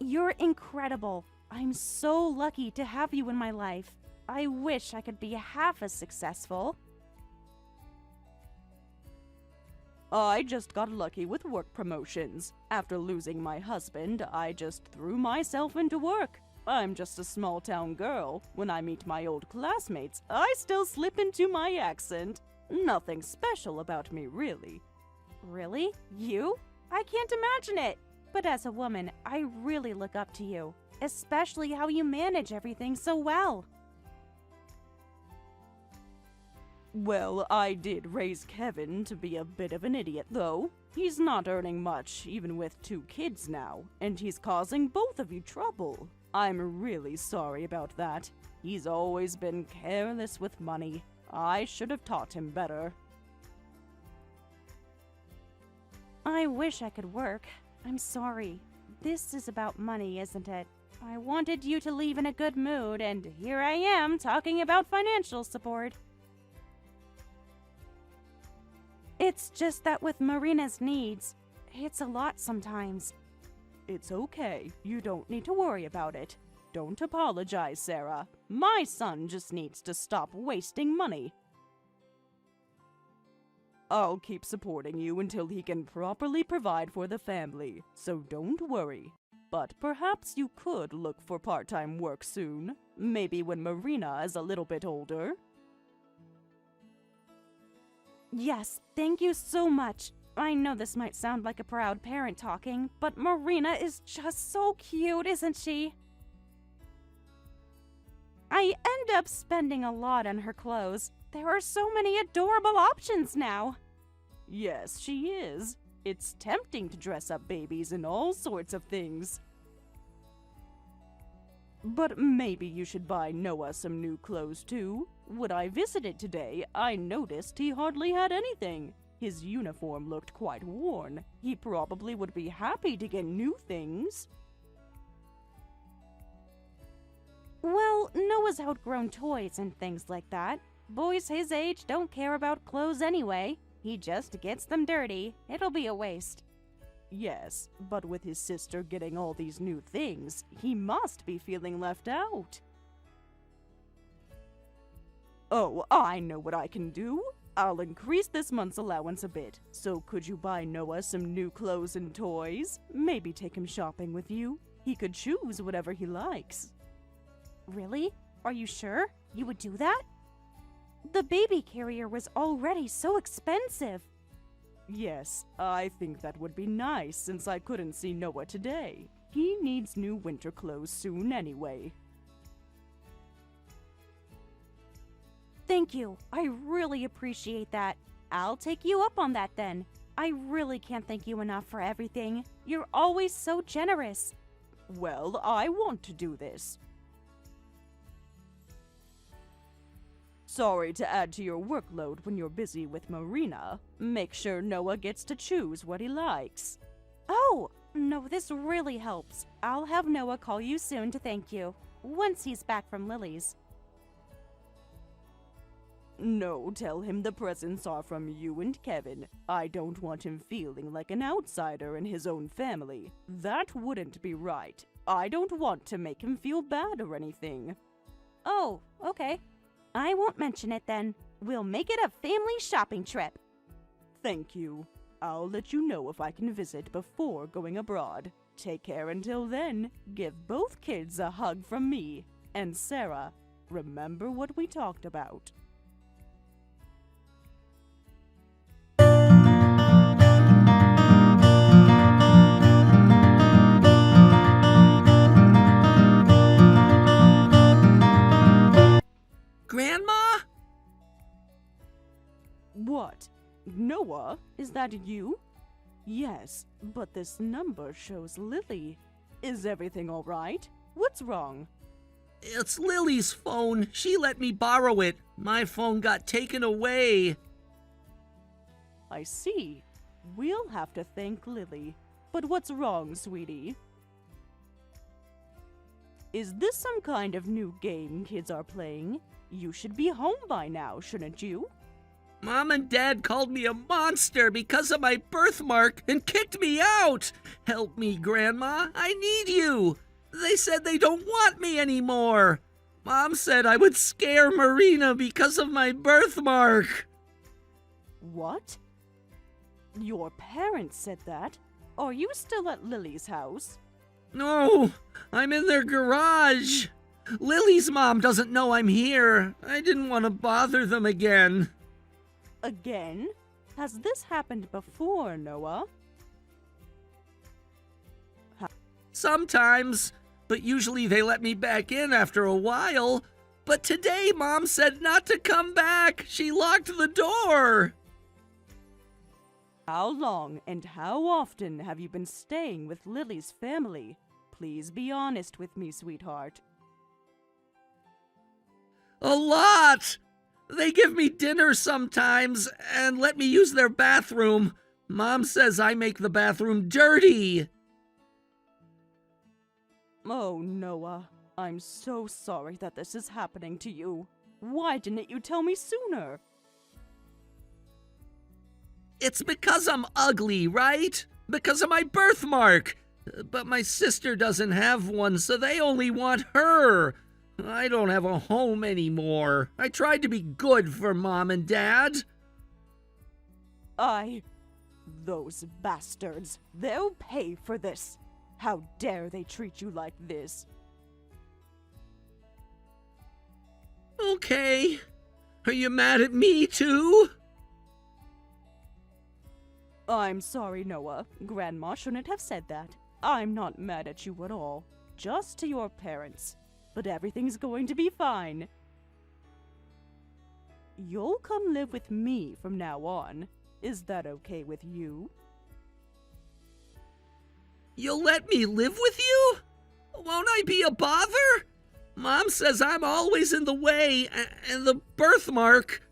You're incredible. I'm so lucky to have you in my life. I wish I could be half as successful. I just got lucky with work promotions. After losing my husband, I just threw myself into work. I'm just a small-town girl. When I meet my old classmates, I still slip into my accent. Nothing special about me, really. Really? You? I can't imagine it. But as a woman, I really look up to you, especially how you manage everything so well. Well, I did raise Kevin to be a bit of an idiot, though. He's not earning much, even with 2 kids now, and he's causing both of you trouble. I'm really sorry about that. He's always been careless with money. I should have taught him better. I wish I could work. I'm sorry. This is about money, isn't it? I wanted you to leave in a good mood, and here I am talking about financial support. It's just that with Marina's needs, it's a lot sometimes. It's okay. You don't need to worry about it. Don't apologize, Sarah. My son just needs to stop wasting money. I'll keep supporting you until he can properly provide for the family, so don't worry. But perhaps you could look for part-time work soon. Maybe when Marina is a little bit older. Yes, thank you so much. I know this might sound like a proud parent talking, but Marina is just so cute, isn't she? I end up spending a lot on her clothes. There are so many adorable options now. Yes, she is. It's tempting to dress up babies in all sorts of things. But maybe you should buy Noah some new clothes too. When I visited today, I noticed he hardly had anything. His uniform looked quite worn. He probably would be happy to get new things. Well, Noah's outgrown toys and things like that. Boys his age don't care about clothes anyway. He just gets them dirty. It'll be a waste. Yes, but with his sister getting all these new things, he must be feeling left out. Oh, I know what I can do. I'll increase this month's allowance a bit. So could you buy Noah some new clothes and toys? Maybe take him shopping with you. He could choose whatever he likes. Really? Are you sure? You would do that? The baby carrier was already so expensive. Yes, I think that would be nice since I couldn't see Noah today. He needs new winter clothes soon anyway. Thank you. I really appreciate that. I'll take you up on that then. I really can't thank you enough for everything. You're always so generous. Well, I want to do this. Sorry to add to your workload when you're busy with Marina. Make sure Noah gets to choose what he likes. Oh, no, this really helps. I'll have Noah call you soon to thank you, once he's back from Lily's. No, tell him the presents are from you and Kevin. I don't want him feeling like an outsider in his own family. That wouldn't be right. I don't want to make him feel bad or anything. Oh, okay. I won't mention it then. We'll make it a family shopping trip. Thank you. I'll let you know if I can visit before going abroad. Take care until then. Give both kids a hug from me. And Sarah, remember what we talked about. Grandma? What? Noah, is that you? Yes, but this number shows Lily. Is everything all right? What's wrong? It's Lily's phone. She let me borrow it. My phone got taken away. I see. We'll have to thank Lily. But what's wrong, sweetie? Is this some kind of new game kids are playing? You should be home by now, shouldn't you? Mom and Dad called me a monster because of my birthmark and kicked me out. Help me, Grandma. I need you. They said they don't want me anymore. Mom said I would scare Marina because of my birthmark. What? Your parents said that? Are you still at Lily's house? No, I'm in their garage. Lily's mom doesn't know I'm here. I didn't want to bother them again. Again? Has this happened before, Noah? Sometimes, but usually they let me back in after a while. But today, Mom said not to come back. She locked the door. How long and how often have you been staying with Lily's family? Please be honest with me, sweetheart. A lot. They give me dinner sometimes and let me use their bathroom. Mom says I make the bathroom dirty. Oh, Noah, I'm so sorry that this is happening to you. Why didn't you tell me sooner? It's because I'm ugly, right? Because of my birthmark. But my sister doesn't have one, so they only want her. I don't have a home anymore. I tried to be good for Mom and Dad. Those bastards. They'll pay for this. How dare they treat you like this? Okay. Are you mad at me, too? I'm sorry, Noah. Grandma shouldn't have said that. I'm not mad at you at all. Just to your parents. But everything's going to be fine. You'll come live with me from now on. Is that okay with you? You'll let me live with you? Won't I be a bother? Mom says I'm always in the way, and the birthmark...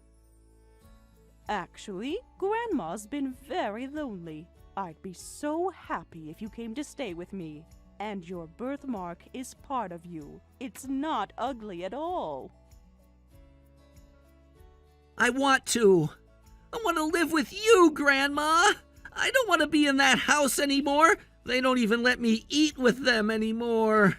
Actually, Grandma's been very lonely. I'd be so happy if you came to stay with me. And your birthmark is part of you. It's not ugly at all. I want to. I want to live with you, Grandma. I don't want to be in that house anymore. They don't even let me eat with them anymore.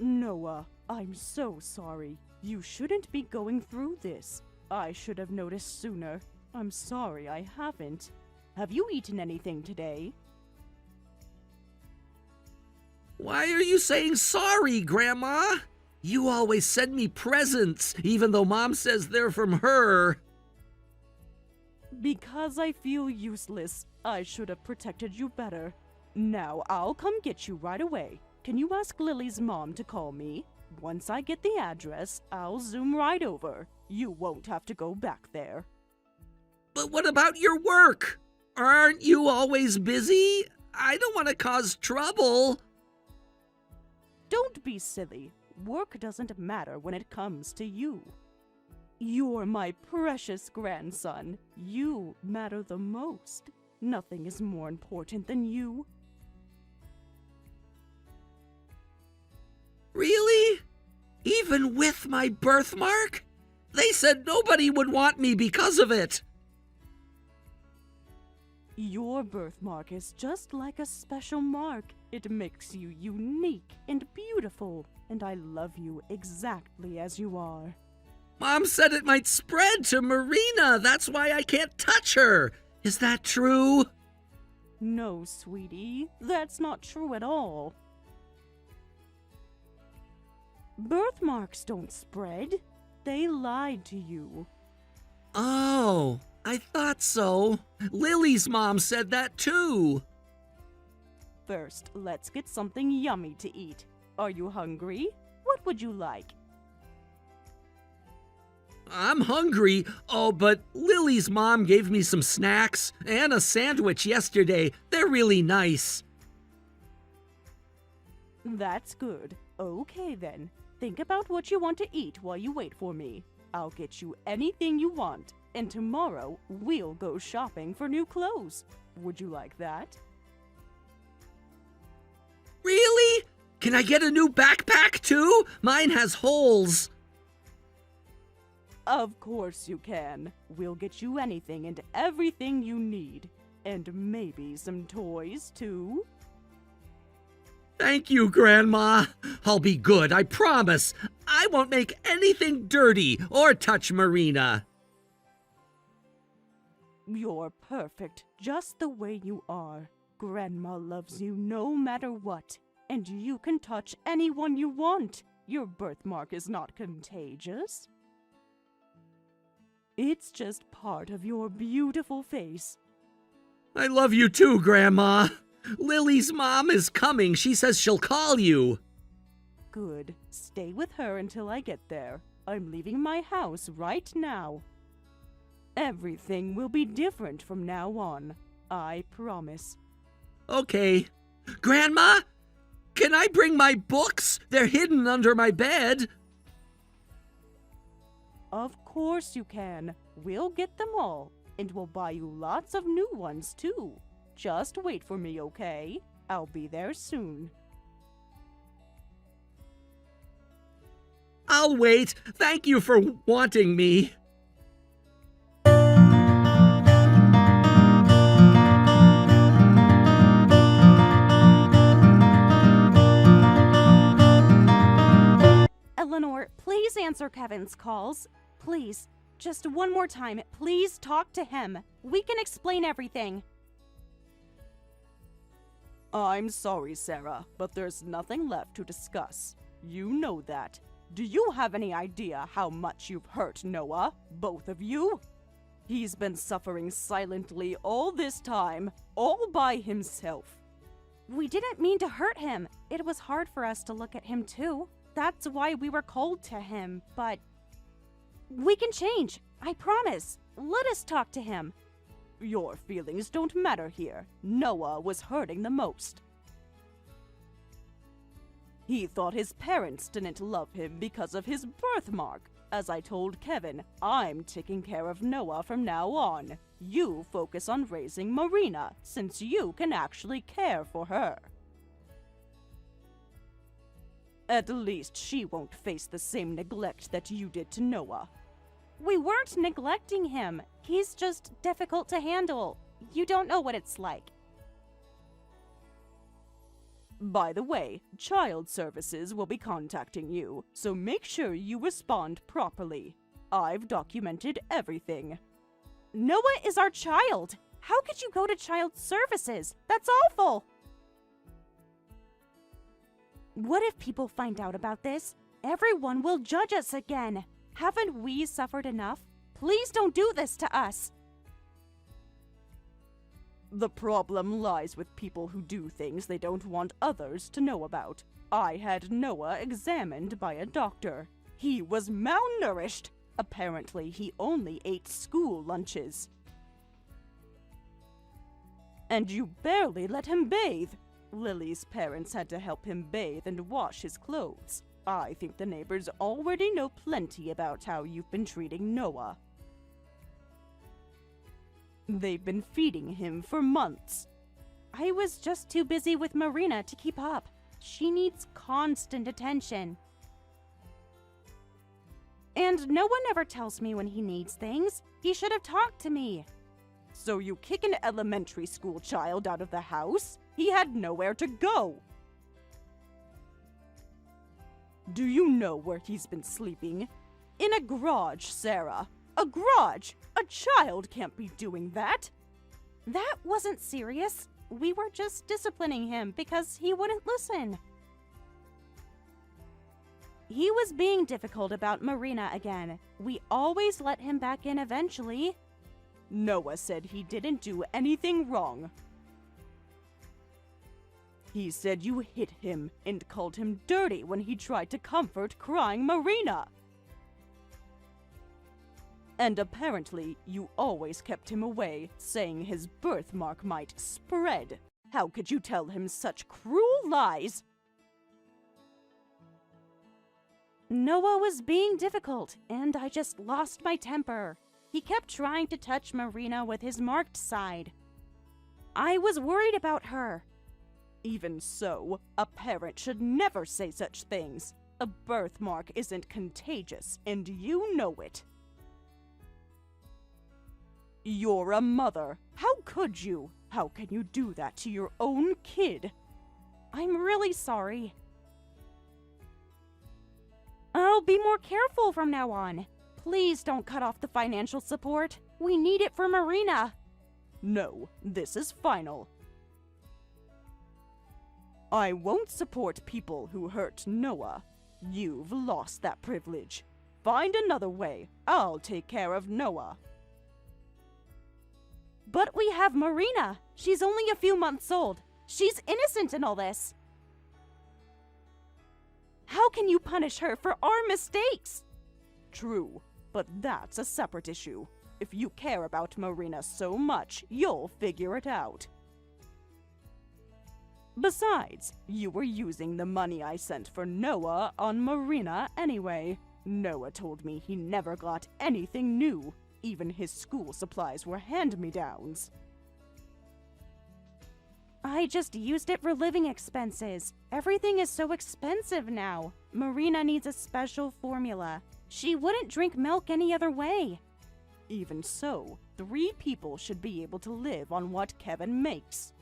Noah, I'm so sorry. You shouldn't be going through this. I should have noticed sooner. I'm sorry I haven't. Have you eaten anything today? Why are you saying sorry, Grandma? You always send me presents, even though Mom says they're from her. Because I feel useless. I should have protected you better. Now I'll come get you right away. Can you ask Lily's mom to call me? Once I get the address, I'll zoom right over. You won't have to go back there. But what about your work? Aren't you always busy? I don't want to cause trouble. Don't be silly. Work doesn't matter when it comes to you. You're my precious grandson. You matter the most. Nothing is more important than you. Really? Even with my birthmark? They said nobody would want me because of it. Your birthmark is just like a special mark. It makes you unique and beautiful, and I love you exactly as you are. Mom said it might spread to Marina. That's why I can't touch her. Is that true? No, sweetie, that's not true at all. Birthmarks don't spread. They lied to you. Oh, I thought so. Lily's mom said that too. First, let's get something yummy to eat. Are you hungry? What would you like? I'm hungry. Oh, but Lily's mom gave me some snacks and a sandwich yesterday. They're really nice. That's good. Okay then. Think about what you want to eat while you wait for me. I'll get you anything you want, and tomorrow we'll go shopping for new clothes. Would you like that? Really? Can I get a new backpack too? Mine has holes. Of course you can. We'll get you anything and everything you need. And maybe some toys too. Thank you, Grandma. I'll be good, I promise. I won't make anything dirty or touch Marina. You're perfect, just the way you are. Grandma loves you no matter what, and you can touch anyone you want. Your birthmark is not contagious. It's just part of your beautiful face. I love you too, Grandma. Lily's mom is coming. She says she'll call you. Good. Stay with her until I get there. I'm leaving my house right now. Everything will be different from now on. I promise. Okay. Grandma, can I bring my books? They're hidden under my bed. Of course you can. We'll get them all, and we'll buy you lots of new ones too. Just wait for me, okay? I'll be there soon. I'll wait. Thank you for wanting me. Eleanor, please answer Kevin's calls. Please, just one more time, please talk to him. We can explain everything. I'm sorry, Sarah, but there's nothing left to discuss. You know that. Do you have any idea how much you've hurt Noah, both of you? He's been suffering silently all this time, all by himself. We didn't mean to hurt him. It was hard for us to look at him too. That's why we were cold to him, but we can change. I promise. Let us talk to him. Your feelings don't matter here. Noah was hurting the most. He thought his parents didn't love him because of his birthmark. As I told Kevin, I'm taking care of Noah from now on. You focus on raising Marina, since you can actually care for her. At least she won't face the same neglect that you did to Noah. We weren't neglecting him. He's just difficult to handle. You don't know what it's like. By the way, child services will be contacting you, so make sure you respond properly. I've documented everything. Noah is our child. How could you go to child services? That's awful. What if people find out about this? Everyone will judge us again. Haven't we suffered enough? Please don't do this to us. The problem lies with people who do things they don't want others to know about. I had Noah examined by a doctor. He was malnourished. Apparently, he only ate school lunches. And you barely let him bathe. Lily's parents had to help him bathe and wash his clothes. I think the neighbors already know plenty about how you've been treating Noah. They've been feeding him for months. I was just too busy with Marina to keep up. She needs constant attention. And no one ever tells me when he needs things. He should have talked to me. So you kick an elementary school child out of the house? He had nowhere to go. Do you know where he's been sleeping? In a garage, Sarah. A garage! A child can't be doing that. That wasn't serious. We were just disciplining him because he wouldn't listen. He was being difficult about Marina again. We always let him back in eventually. Noah said he didn't do anything wrong. He said you hit him and called him dirty when he tried to comfort crying Marina. And apparently, you always kept him away, saying his birthmark might spread. How could you tell him such cruel lies? Noah was being difficult, and I just lost my temper. He kept trying to touch Marina with his marked side. I was worried about her. Even so, a parent should never say such things. A birthmark isn't contagious, and you know it. You're a mother. How could you? How can you do that to your own kid? I'm really sorry. I'll be more careful from now on. Please don't cut off the financial support. We need it for Marina. No, this is final. I won't support people who hurt Noah. You've lost that privilege. Find another way. I'll take care of Noah. But we have Marina. She's only a few months old. She's innocent in all this. How can you punish her for our mistakes? True, but that's a separate issue. If you care about Marina so much, you'll figure it out. Besides, you were using the money I sent for Noah on Marina anyway. Noah told me he never got anything new. Even his school supplies were hand-me-downs. I just used it for living expenses. Everything is so expensive now. Marina needs a special formula. She wouldn't drink milk any other way. Even so, 3 people should be able to live on what Kevin makes.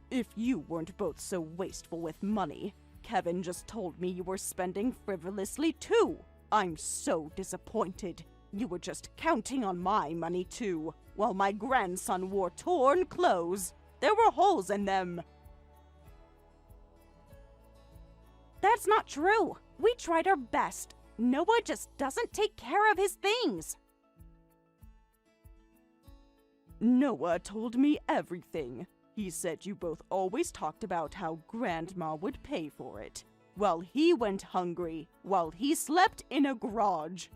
If you weren't both so wasteful with money, Kevin just told me you were spending frivolously too. I'm so disappointed. You were just counting on my money too, while my grandson wore torn clothes. There were holes in them. That's not true. We tried our best. Noah just doesn't take care of his things. Noah told me everything. He said you both always talked about how Grandma would pay for it, while he went hungry, while he slept in a garage.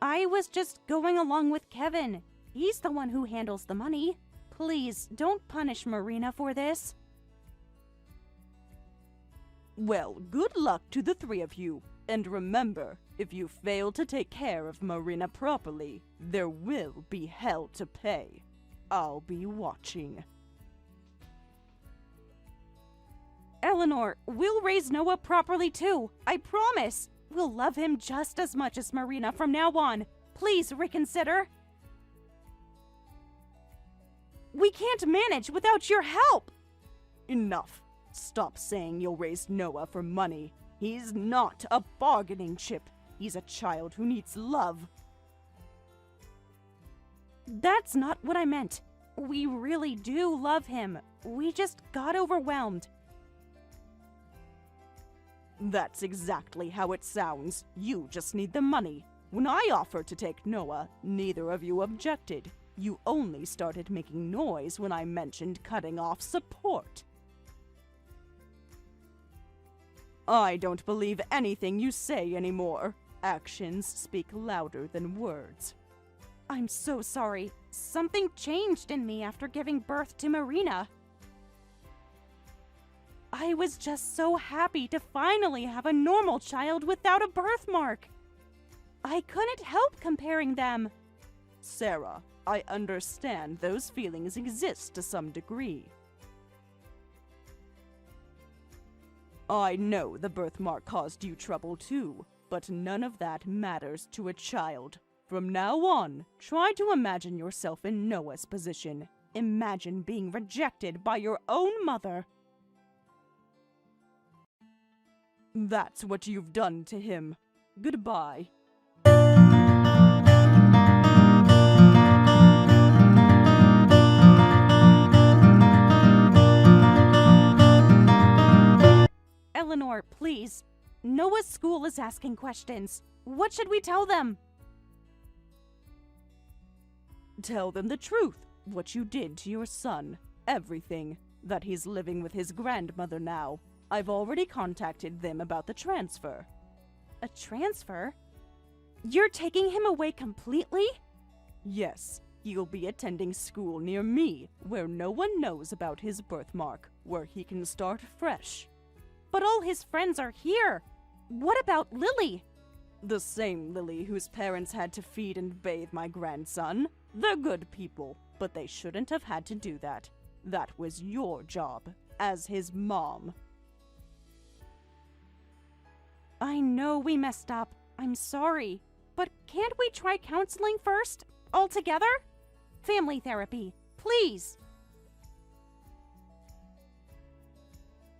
I was just going along with Kevin. He's the one who handles the money. Please, don't punish Marina for this. Well, good luck to the 3 of you. And remember, if you fail to take care of Marina properly, there will be hell to pay. I'll be watching. Eleanor, we'll raise Noah properly too. I promise. We'll love him just as much as Marina from now on. Please reconsider. We can't manage without your help. Enough. Stop saying you'll raise Noah for money. He's not a bargaining chip. He's a child who needs love. That's not what I meant. We really do love him. We just got overwhelmed. That's exactly how it sounds. You just need the money. When I offered to take Noah, neither of you objected. You only started making noise when I mentioned cutting off support. I don't believe anything you say anymore. Actions speak louder than words. I'm so sorry. Something changed in me after giving birth to Marina. I was just so happy to finally have a normal child without a birthmark. I couldn't help comparing them. Sarah, I understand those feelings exist to some degree. I know the birthmark caused you trouble too, but none of that matters to a child. From now on, try to imagine yourself in Noah's position. Imagine being rejected by your own mother. That's what you've done to him. Goodbye. Eleanor, please. Noah's school is asking questions. What should we tell them? Tell them the truth. What you did to your son. Everything. That he's living with his grandmother now. I've already contacted them about the transfer. A transfer? You're taking him away completely? Yes. He'll be attending school near me, where no one knows about his birthmark, where he can start fresh. But all his friends are here. What about Lily? The same Lily whose parents had to feed and bathe my grandson. They're good people, but they shouldn't have had to do that. That was your job, as his mom. I know we messed up. I'm sorry. But can't we try counseling first? All together? Family therapy, please.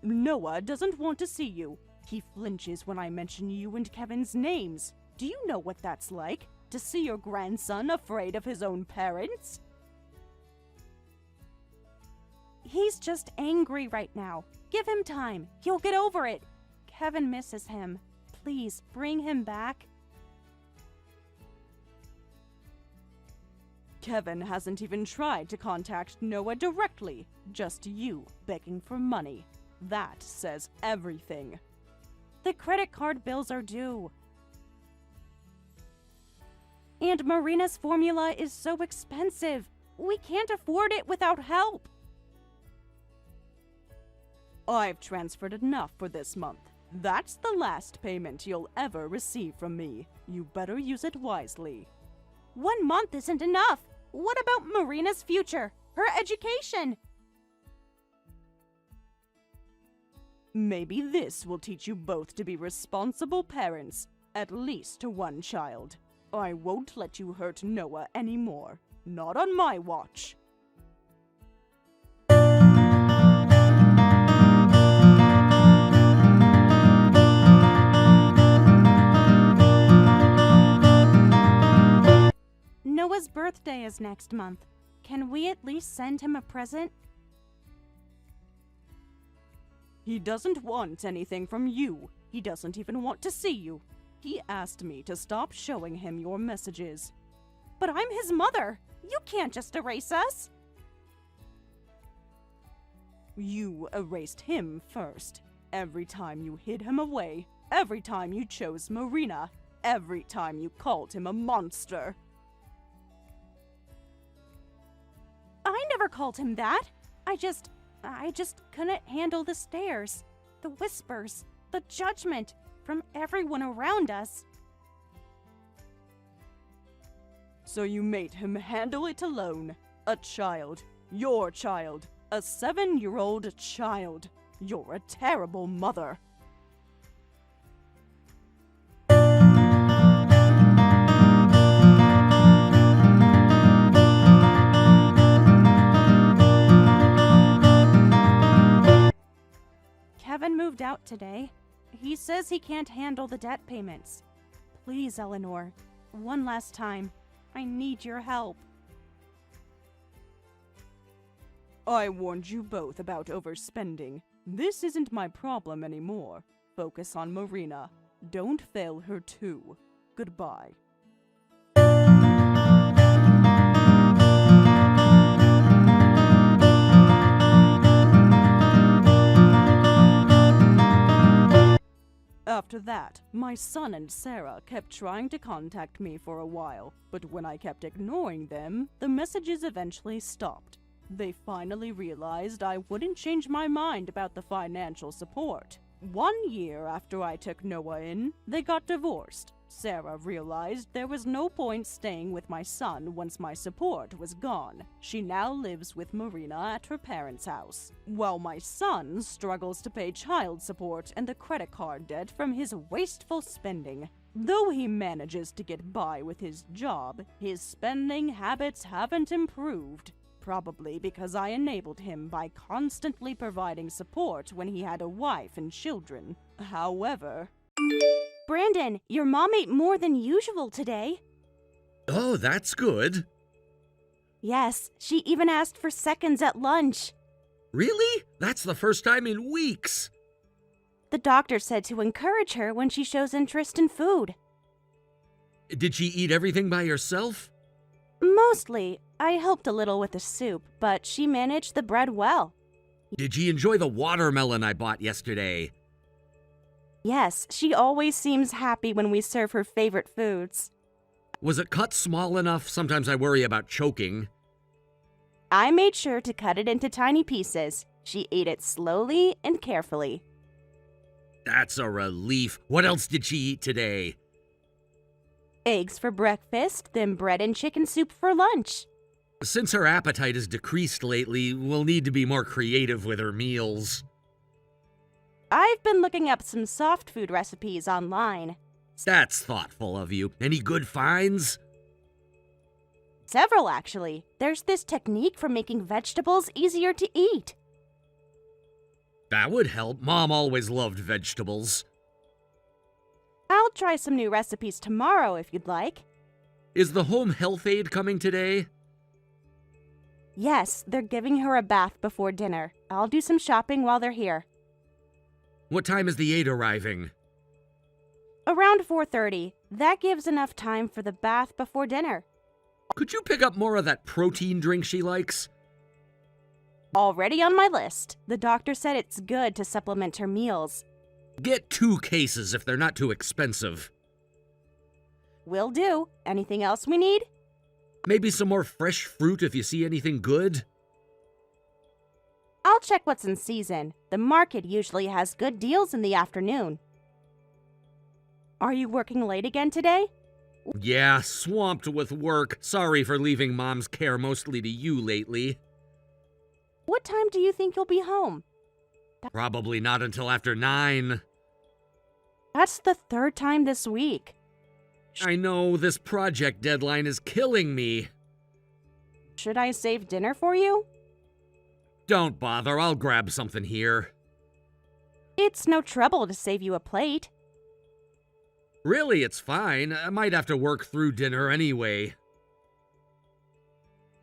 Noah doesn't want to see you. He flinches when I mention you and Kevin's names. Do you know what that's like? To see your grandson afraid of his own parents? He's just angry right now. Give him time. He'll get over it. Kevin misses him. Please, bring him back. Kevin hasn't even tried to contact Noah directly. Just you begging for money. That says everything. The credit card bills are due. And Marina's formula is so expensive. We can't afford it without help. I've transferred enough for this month. That's the last payment you'll ever receive from me. You better use it wisely. 1 month isn't enough. What about Marina's future? Her education? Maybe this will teach you both to be responsible parents, at least to one child. I won't let you hurt Noah anymore. Not on my watch. Noah's birthday is next month. Can we at least send him a present? He doesn't want anything from you. He doesn't even want to see you. He asked me to stop showing him your messages. But I'm his mother. You can't just erase us. You erased him first. Every time you hid him away. Every time you chose Marina. Every time you called him a monster. I never called him that. I just couldn't handle the stares, the whispers, the judgment from everyone around us. So you made him handle it alone. A child. Your child. A 7-year-old child. You're a terrible mother. Kevin moved out today. He says he can't handle the debt payments. Please, Eleanor, one last time. I need your help. I warned you both about overspending. This isn't my problem anymore. Focus on Marina. Don't fail her too. Goodbye. After that, my son and Sarah kept trying to contact me for a while, but when I kept ignoring them, the messages eventually stopped. They finally realized I wouldn't change my mind about the financial support. 1 year after I took Noah in, they got divorced. Sarah realized there was no point staying with my son once my support was gone. She now lives with Marina at her parents' house, while my son struggles to pay child support and the credit card debt from his wasteful spending. Though he manages to get by with his job, his spending habits haven't improved. Probably because I enabled him by constantly providing support when he had a wife and children. However... Brandon, your mom ate more than usual today. Oh, that's good. Yes, she even asked for seconds at lunch. Really? That's the first time in weeks. The doctor said to encourage her when she shows interest in food. Did she eat everything by herself? Mostly. I helped a little with the soup, but she managed the bread well. Did she enjoy the watermelon I bought yesterday? Yes, she always seems happy when we serve her favorite foods. Was it cut small enough? Sometimes I worry about choking. I made sure to cut it into tiny pieces. She ate it slowly and carefully. That's a relief. What else did she eat today? Eggs for breakfast, then bread and chicken soup for lunch. Since her appetite has decreased lately, we'll need to be more creative with her meals. I've been looking up some soft food recipes online. That's thoughtful of you. Any good finds? Several, actually. There's this technique for making vegetables easier to eat. That would help. Mom always loved vegetables. I'll try some new recipes tomorrow if you'd like. Is the home health aide coming today? Yes, they're giving her a bath before dinner. I'll do some shopping while they're here. What time is the aide arriving? Around 4:30. That gives enough time for the bath before dinner. Could you pick up more of that protein drink she likes? Already on my list. The doctor said it's good to supplement her meals. Get 2 cases if they're not too expensive. Will do. Anything else we need? Maybe some more fresh fruit if you see anything good. I'll check what's in season. The market usually has good deals in the afternoon. Are you working late again today? Yeah, swamped with work. Sorry for leaving Mom's care mostly to you lately. What time do you think you'll be home? Probably not until after 9. That's the 3rd time this week. I know, this project deadline is killing me. Should I save dinner for you? Don't bother, I'll grab something here. It's no trouble to save you a plate. Really, it's fine. I might have to work through dinner anyway.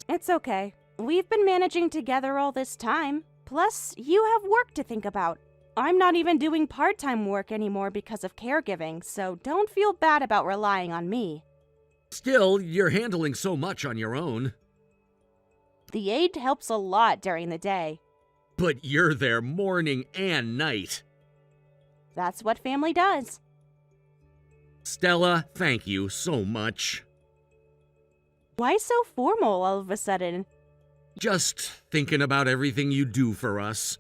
It's okay. We've been managing together all this time. Plus, you have work to think about. I'm not even doing part-time work anymore because of caregiving, so don't feel bad about relying on me. Still, you're handling so much on your own. The aide helps a lot during the day. But you're there morning and night. That's what family does. Stella, thank you so much. Why so formal all of a sudden? Just thinking about everything you do for us.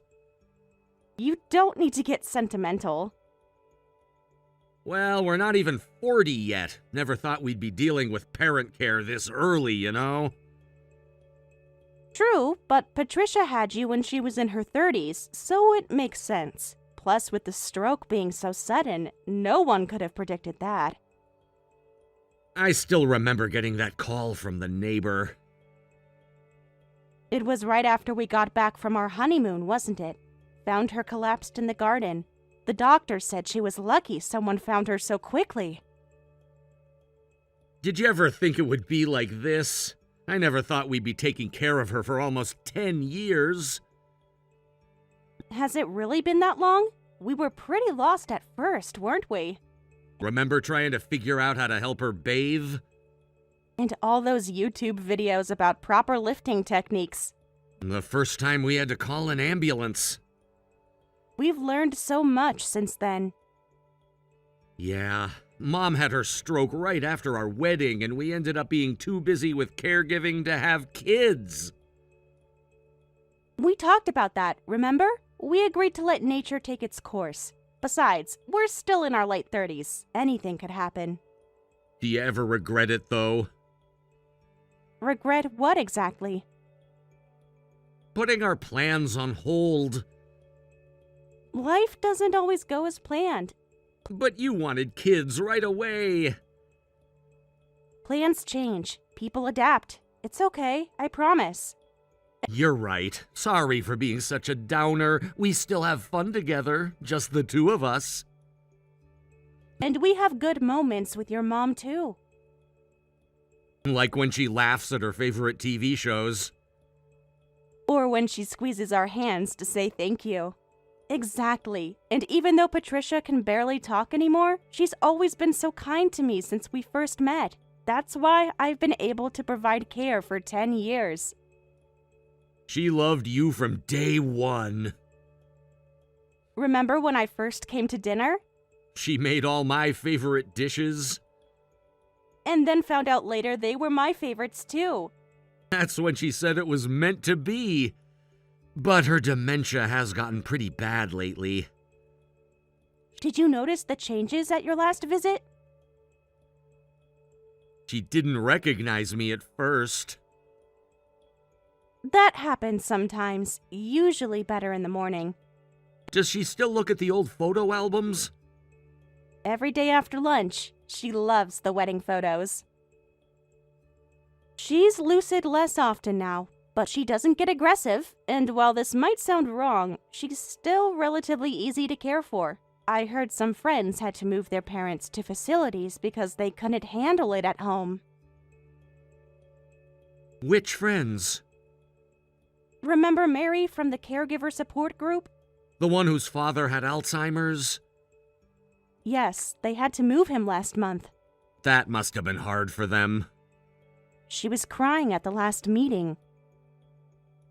You don't need to get sentimental. Well, we're not even 40 yet. Never thought we'd be dealing with parent care this early, you know? True, but Patricia had you when she was in her 30s, so it makes sense. Plus, with the stroke being so sudden, no one could have predicted that. I still remember getting that call from the neighbor. It was right after we got back from our honeymoon, wasn't it? Found her collapsed in the garden. The doctor said she was lucky someone found her so quickly. Did you ever think it would be like this? I never thought we'd be taking care of her for almost 10 years. Has it really been that long? We were pretty lost at first, weren't we? Remember trying to figure out how to help her bathe? And all those YouTube videos about proper lifting techniques. The first time we had to call an ambulance. We've learned so much since then. Yeah, Mom had her stroke right after our wedding, and we ended up being too busy with caregiving to have kids. We talked about that, remember? We agreed to let nature take its course. Besides, we're still in our late 30s. Anything could happen. Do you ever regret it, though? Regret what exactly? Putting our plans on hold. Life doesn't always go as planned. But you wanted kids right away. Plans change. People adapt. It's okay, I promise. You're right. Sorry for being such a downer. We still have fun together, just the two of us. And we have good moments with your mom, too. Like when she laughs at her favorite TV shows. Or when she squeezes our hands to say thank you. Exactly. And even though Patricia can barely talk anymore, she's always been so kind to me since we first met. That's why I've been able to provide care for 10 years. She loved you from day one. Remember when I first came to dinner? She made all my favorite dishes. And then found out later they were my favorites too. That's when she said it was meant to be. But her dementia has gotten pretty bad lately. Did you notice the changes at your last visit? She didn't recognize me at first. That happens sometimes, usually better in the morning. Does she still look at the old photo albums? Every day after lunch, she loves the wedding photos. She's lucid less often now, but she doesn't get aggressive, and while this might sound wrong, she's still relatively easy to care for. I heard some friends had to move their parents to facilities because they couldn't handle it at home. Which friends? Remember Mary from the caregiver support group? The one whose father had Alzheimer's? Yes, they had to move him last month. That must have been hard for them. She was crying at the last meeting.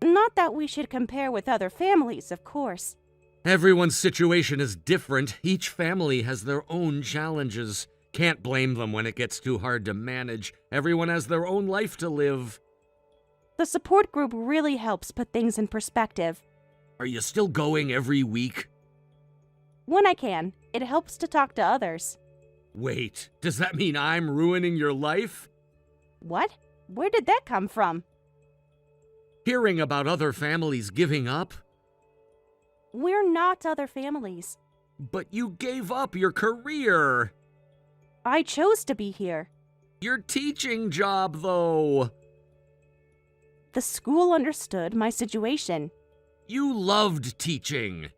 Not that we should compare with other families, of course. Everyone's situation is different. Each family has their own challenges. Can't blame them when it gets too hard to manage. Everyone has their own life to live. The support group really helps put things in perspective. Are you still going every week? When I can, it helps to talk to others. Wait, does that mean I'm ruining your life? What? Where did that come from? Hearing about other families giving up? We're not other families. But you gave up your career. I chose to be here. Your teaching job, though. The school understood my situation. You loved teaching.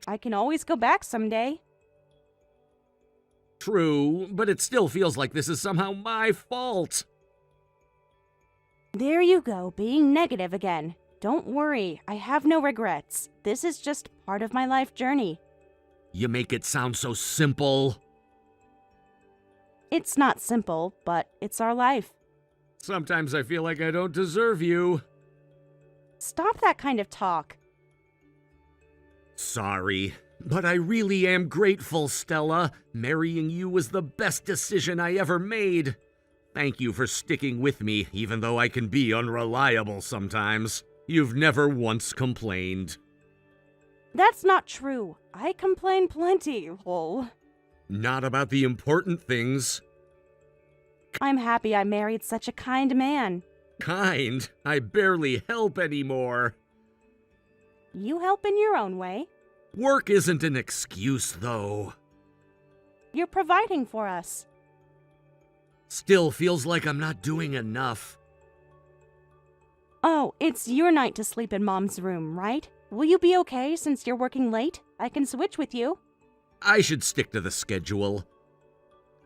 I can always go back someday. True, but it still feels like this is somehow my fault. There you go, being negative again. Don't worry, I have no regrets. This is just part of my life journey. You make it sound so simple. It's not simple, but it's our life. Sometimes I feel like I don't deserve you. Stop that kind of talk. Sorry, but I really am grateful, Stella. Marrying you was the best decision I ever made. Thank you for sticking with me, even though I can be unreliable sometimes. You've never once complained. That's not true. I complain plenty, lol. Not about the important things. I'm happy I married such a kind man. Kind? I barely help anymore. You help in your own way. Work isn't an excuse, though. You're providing for us. Still feels like I'm not doing enough. Oh, it's your night to sleep in Mom's room, right? Will you be okay since you're working late? I can switch with you. I should stick to the schedule.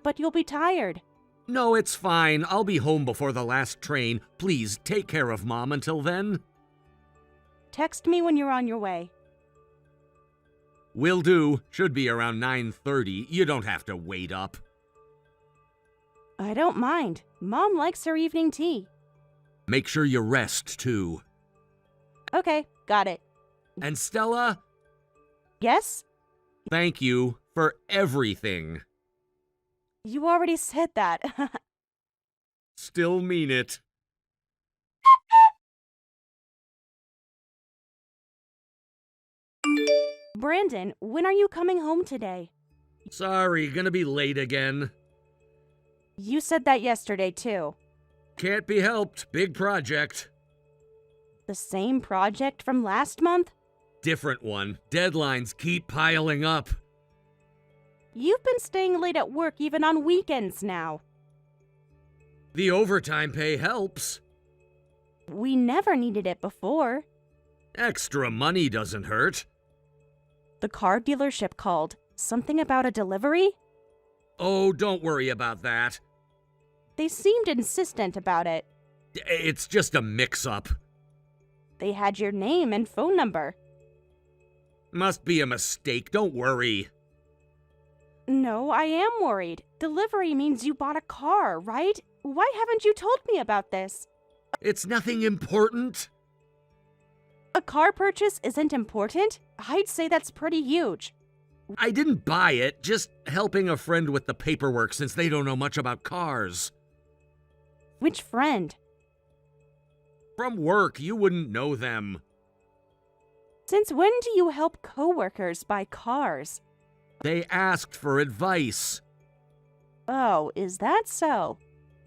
But you'll be tired. No, it's fine. I'll be home before the last train. Please take care of Mom until then. Text me when you're on your way. Will do. Should be around 9:30. You don't have to wait up. I don't mind. Mom likes her evening tea. Make sure you rest, too. Okay, got it. And Stella, Yes? thank you for everything. You already said that. Still mean it. Brandon, when are you coming home today? Sorry, gonna be late again. You said that yesterday, too. Can't be helped. Big project. The same project from last month? Different one. Deadlines keep piling up. You've been staying late at work even on weekends now. The overtime pay helps. We never needed it before. Extra money doesn't hurt. The car dealership called. Something about a delivery? Oh, don't worry about that. They seemed insistent about it. It's just a mix-up. They had your name and phone number. Must be a mistake, don't worry. No, I am worried. Delivery means you bought a car, right? Why haven't you told me about this? It's nothing important. A car purchase isn't important? I'd say that's pretty huge. I didn't buy it, just helping a friend with the paperwork since they don't know much about cars. Which friend? From work, you wouldn't know them. Since when do you help coworkers buy cars? They asked for advice. Oh, is that so?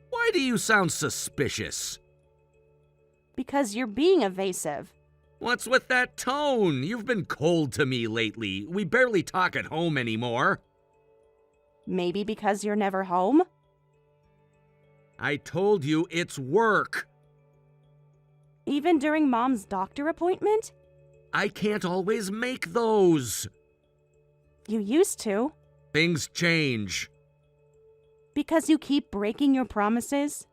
Why do you sound suspicious? Because you're being evasive. What's with that tone? You've been cold to me lately. We barely talk at home anymore. Maybe because you're never home? I told you it's work. Even during Mom's doctor appointment? I can't always make those. You used to. Things change. Because you keep breaking your promises?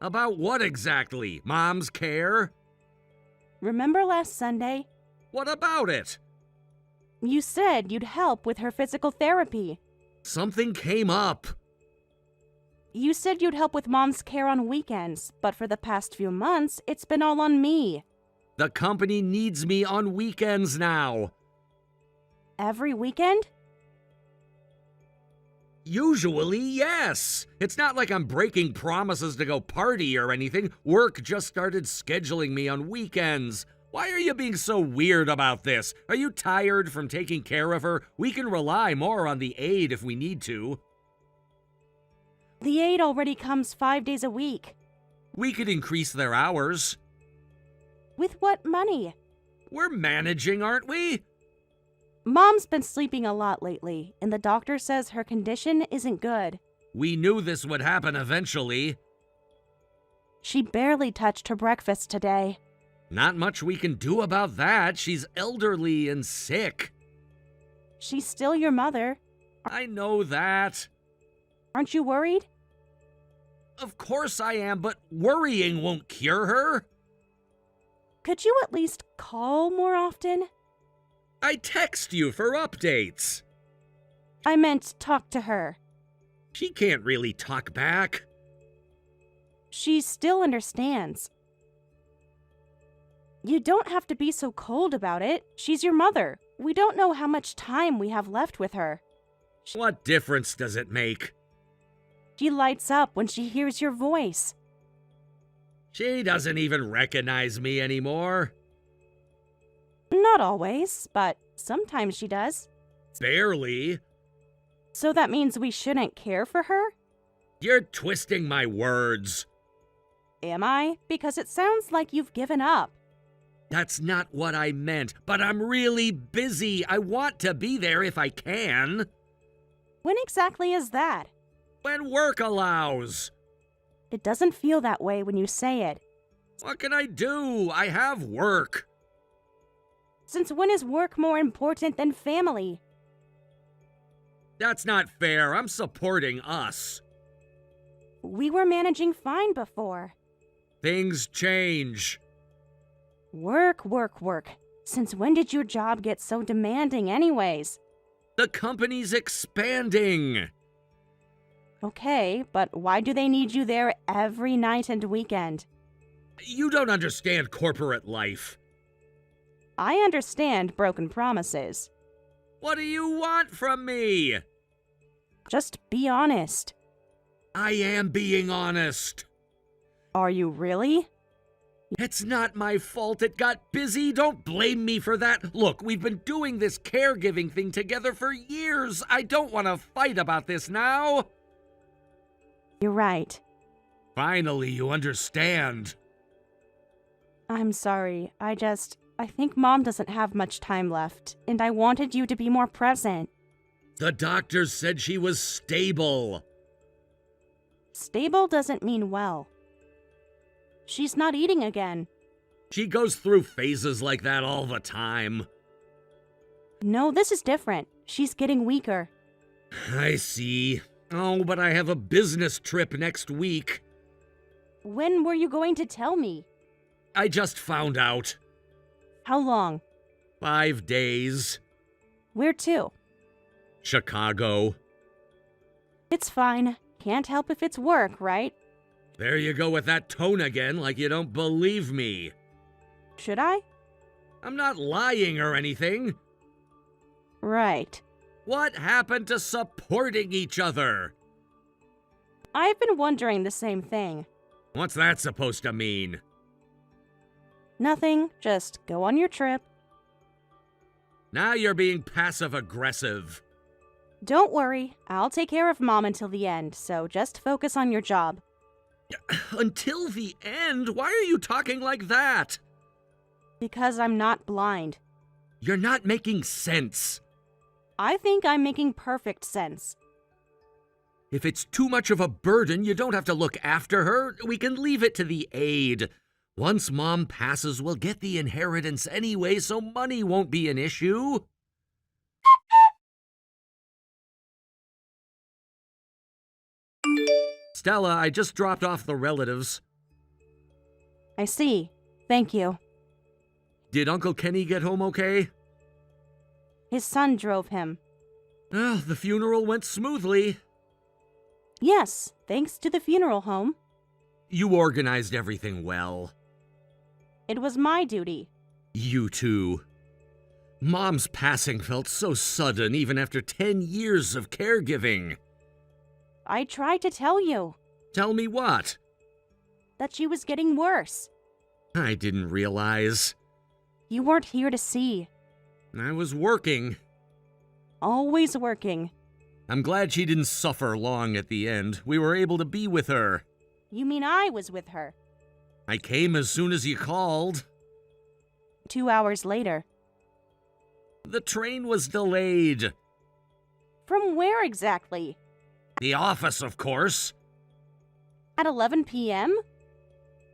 About what exactly? Mom's care? Remember last Sunday? What about it? You said you'd help with her physical therapy. Something came up. You said you'd help with Mom's care on weekends, but for the past few months, it's been all on me. The company needs me on weekends now. Every weekend? Usually, yes. It's not like I'm breaking promises to go party or anything. Work just started scheduling me on weekends. Why are you being so weird about this? Are you tired from taking care of her? We can rely more on the aide if we need to. The aide already comes 5 days a week. We could increase their hours. With what money? We're managing, aren't we? Mom's been sleeping a lot lately, and the doctor says her condition isn't good. We knew this would happen eventually. She barely touched her breakfast today. Not much we can do about that. She's elderly and sick. She's still your mother. I know that. Aren't you worried? Of course I am, but worrying won't cure her. Could you at least call more often? I text you for updates. I meant talk to her. She can't really talk back. She still understands. You don't have to be so cold about it. She's your mother. We don't know how much time we have left with her. What difference does it make? She lights up when she hears your voice. She doesn't even recognize me anymore. Not always, but sometimes she does. Barely. So that means we shouldn't care for her? You're twisting my words. Am I? Because it sounds like you've given up. That's not what I meant, but I'm really busy. I want to be there if I can. When exactly is that? When work allows. It doesn't feel that way when you say it. What can I do? I have work. Since when is work more important than family? That's not fair. I'm supporting us. We were managing fine before. Things change. Work, work, work. Since when did your job get so demanding anyways? The company's expanding. Okay, but why do they need you there every night and weekend? You don't understand corporate life. I understand broken promises. What do you want from me? Just be honest. I am being honest. Are you really? It's not my fault it got busy. Don't blame me for that. Look, we've been doing this caregiving thing together for years. I don't want to fight about this now. You're right. Finally, you understand. I'm sorry. I think Mom doesn't have much time left, and I wanted you to be more present. The doctors said she was stable. Stable doesn't mean well. She's not eating again. She goes through phases like that all the time. No, this is different. She's getting weaker. I see. Oh, but I have a business trip next week. When were you going to tell me? I just found out. How long? 5 days. Where to? Chicago. It's fine. Can't help if it's work, right? There you go with that tone again, like you don't believe me. Should I? I'm not lying or anything. Right. What happened to supporting each other? I've been wondering the same thing. What's that supposed to mean? Nothing. Just go on your trip. Now you're being passive-aggressive. Don't worry. I'll take care of Mom until the end, so just focus on your job. Until the end? Why are you talking like that? Because I'm not blind. You're not making sense. I think I'm making perfect sense. If it's too much of a burden, you don't have to look after her. We can leave it to the aide. Once Mom passes, we'll get the inheritance anyway, so money won't be an issue. Stella, I just dropped off the relatives. I see. Thank you. Did Uncle Kenny get home okay? His son drove him. Oh, the funeral went smoothly. Yes, thanks to the funeral home. You organized everything well. It was my duty. You too. Mom's passing felt so sudden even after 10 years of caregiving. I tried to tell you Tell me what? that she was getting worse. I didn't realize. You weren't here to see. I was working. Always working. I'm glad she didn't suffer long at the end. We were able to be with her. You mean I was with her? I came as soon as you called. 2 hours later. The train was delayed. From where exactly? The office, of course. At 11 p.m.?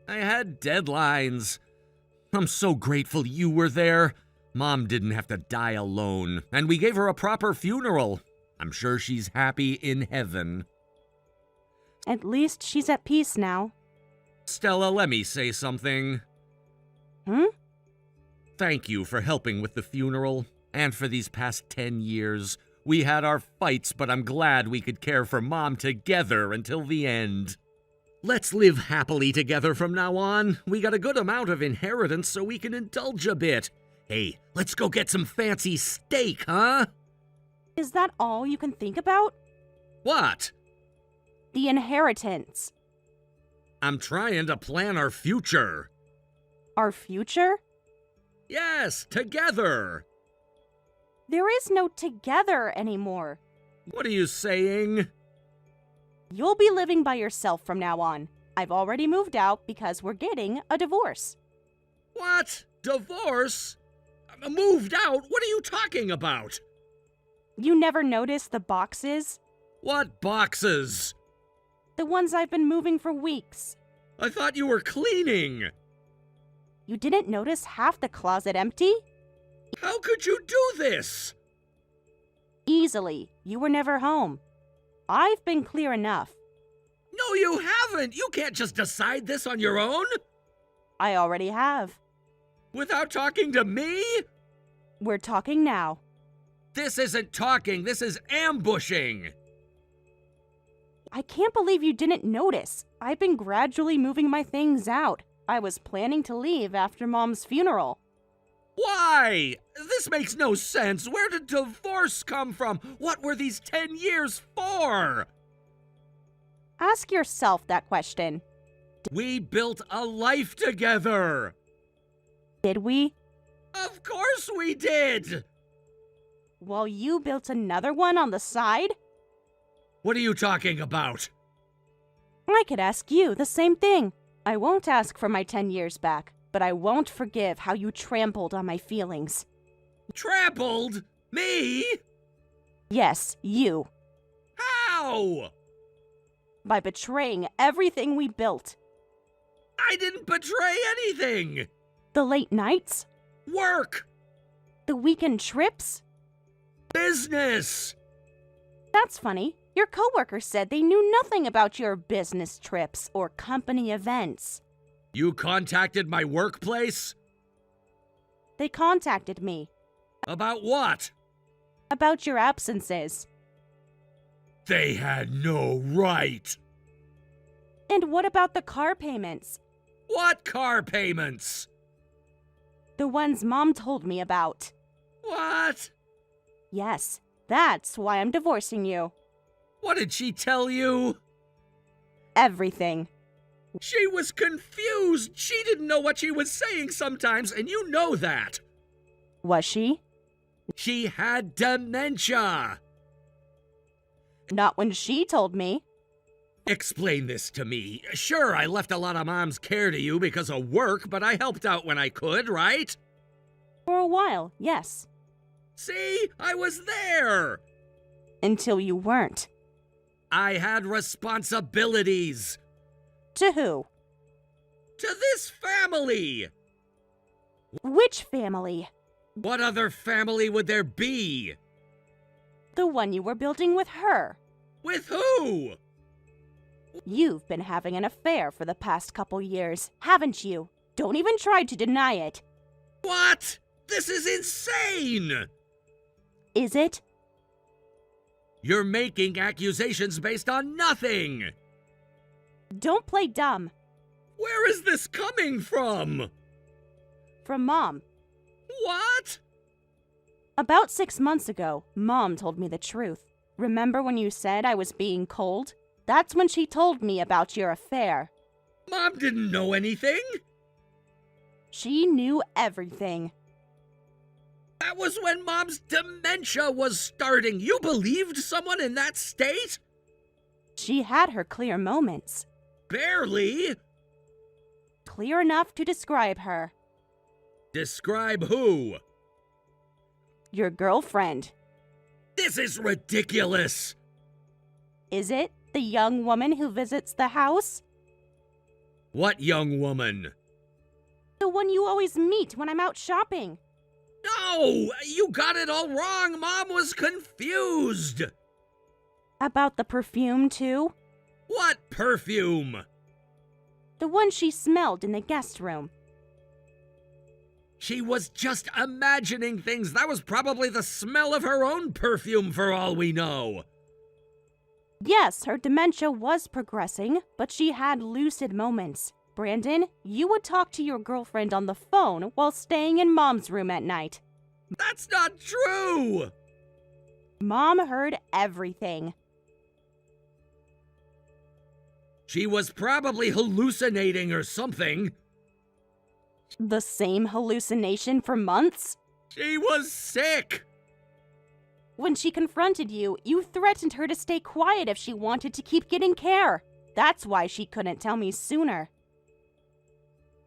I had deadlines. I'm so grateful you were there. Mom didn't have to die alone, and we gave her a proper funeral. I'm sure she's happy in heaven. At least she's at peace now. Stella, let me say something. Thank you for helping with the funeral, and for these past 10 years. We had our fights, but I'm glad we could care for Mom together until the end. Let's live happily together from now on. We got a good amount of inheritance, so we can indulge a bit. Hey, let's go get some fancy steak, huh? Is that all you can think about? What? The inheritance. I'm trying to plan our future. Our future? Yes, together. There is no together anymore. What are you saying? You'll be living by yourself from now on. I've already moved out because we're getting a divorce. What? Divorce? Moved out? What are you talking about? You never noticed the boxes? What boxes? The ones I've been moving for weeks. I thought you were cleaning. You didn't notice half the closet empty? How could you do this? Easily. You were never home. I've been clear enough. No, you haven't. You can't just decide this on your own. I already have. Without talking to me? We're talking now. This isn't talking. This is ambushing. I can't believe you didn't notice. I've been gradually moving my things out. I was planning to leave after Mom's funeral. Why? This makes no sense. Where did divorce come from? What were these 10 years for? Ask yourself that question. We built a life together. Did we? Of course we did. Well, you built another one on the side? What are you talking about? I could ask you the same thing. I won't ask for my 10 years back, but I won't forgive how you trampled on my feelings. Trampled? Me? Yes, you. How? By betraying everything we built. I didn't betray anything. The late nights? Work. The weekend trips? Business. That's funny. Your coworkers said they knew nothing about your business trips or company events. You contacted my workplace? They contacted me. About what? About your absences. They had no right. And what about the car payments? What car payments? The ones Mom told me about. What? Yes, that's why I'm divorcing you. What did she tell you? Everything. She was confused. She didn't know what she was saying sometimes, and you know that. Was she? She had dementia. Not when she told me. Explain this to me. Sure, I left a lot of Mom's care to you because of work, but I helped out when I could, right? For a while, yes. See? I was there. Until you weren't. I had responsibilities. To who? To this family. Which family? What other family would there be? The one you were building with her. With who? You've been having an affair for the past couple years, haven't you? Don't even try to deny it. What? This is insane! Is it? You're making accusations based on nothing! Don't play dumb. Where is this coming from? From Mom. What? About 6 months ago, Mom told me the truth. Remember when you said I was being cold? That's when she told me about your affair. Mom didn't know anything? She knew everything. That was when Mom's dementia was starting. You believed someone in that state? She had her clear moments. Barely. Clear enough to describe her. Describe who? Your girlfriend. This is ridiculous. Is it the young woman who visits the house? What young woman? The one you always meet when I'm out shopping. No, you got it all wrong. Mom was confused. About the perfume, too? What perfume? The one she smelled in the guest room. She was just imagining things. That was probably the smell of her own perfume for all we know. Yes, her dementia was progressing, but she had lucid moments. Brandon, you would talk to your girlfriend on the phone while staying in Mom's room at night. That's not true! Mom heard everything. She was probably hallucinating or something. The same hallucination for months? She was sick! When she confronted you, you threatened her to stay quiet if she wanted to keep getting care. That's why she couldn't tell me sooner.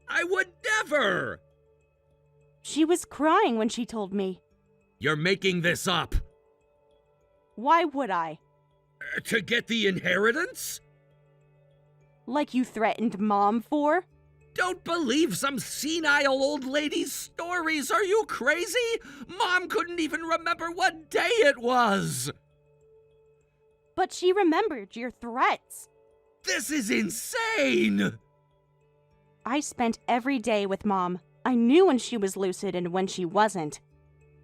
I would never! She was crying when she told me. You're making this up. Why would I? To get the inheritance? Like you threatened Mom for? Don't believe some senile old lady's stories. Are you crazy? Mom couldn't even remember what day it was. But she remembered your threats. This is insane! I spent every day with Mom. I knew when she was lucid and when she wasn't.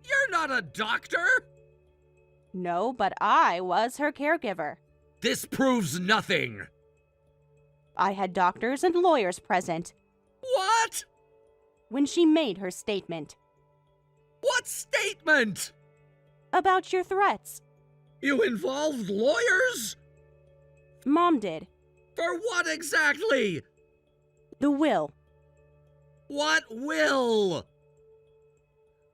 You're not a doctor! No, but I was her caregiver. This proves nothing. I had doctors and lawyers present What? when she made her statement. What statement? About your threats. You involved lawyers? Mom did. For what exactly? The will. What will?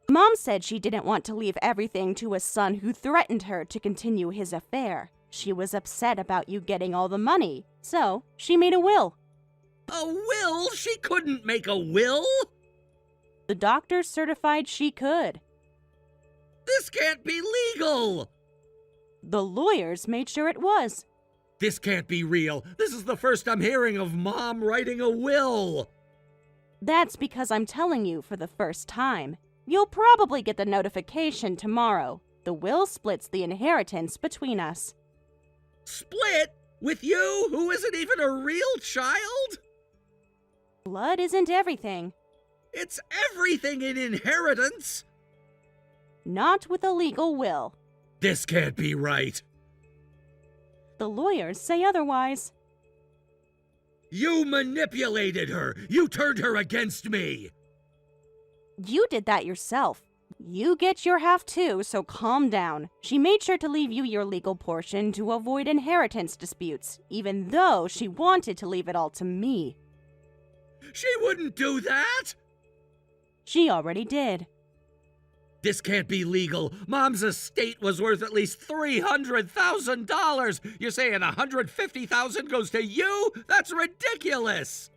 Mom said she didn't want to leave everything to a son who threatened her to continue his affair. She was upset about you getting all the money, so she made a will. A will? She couldn't make a will? The doctor certified she could. This can't be legal! The lawyers made sure it was. This can't be real. This is the first I'm hearing of Mom writing a will. That's because I'm telling you for the first time. You'll probably get the notification tomorrow. The will splits the inheritance between us. Split? With you, who isn't even a real child? Blood isn't everything. It's everything in inheritance. not with a legal will. This can't be right. The lawyers say otherwise. You manipulated her. You turned her against me. You did that yourself. You get your half too, so calm down. She made sure to leave you your legal portion to avoid inheritance disputes, even though she wanted to leave it all to me. She wouldn't do that. She already did. This can't be legal. Mom's estate was worth at least $300,000. You're saying $150,000 goes to you? That's ridiculous.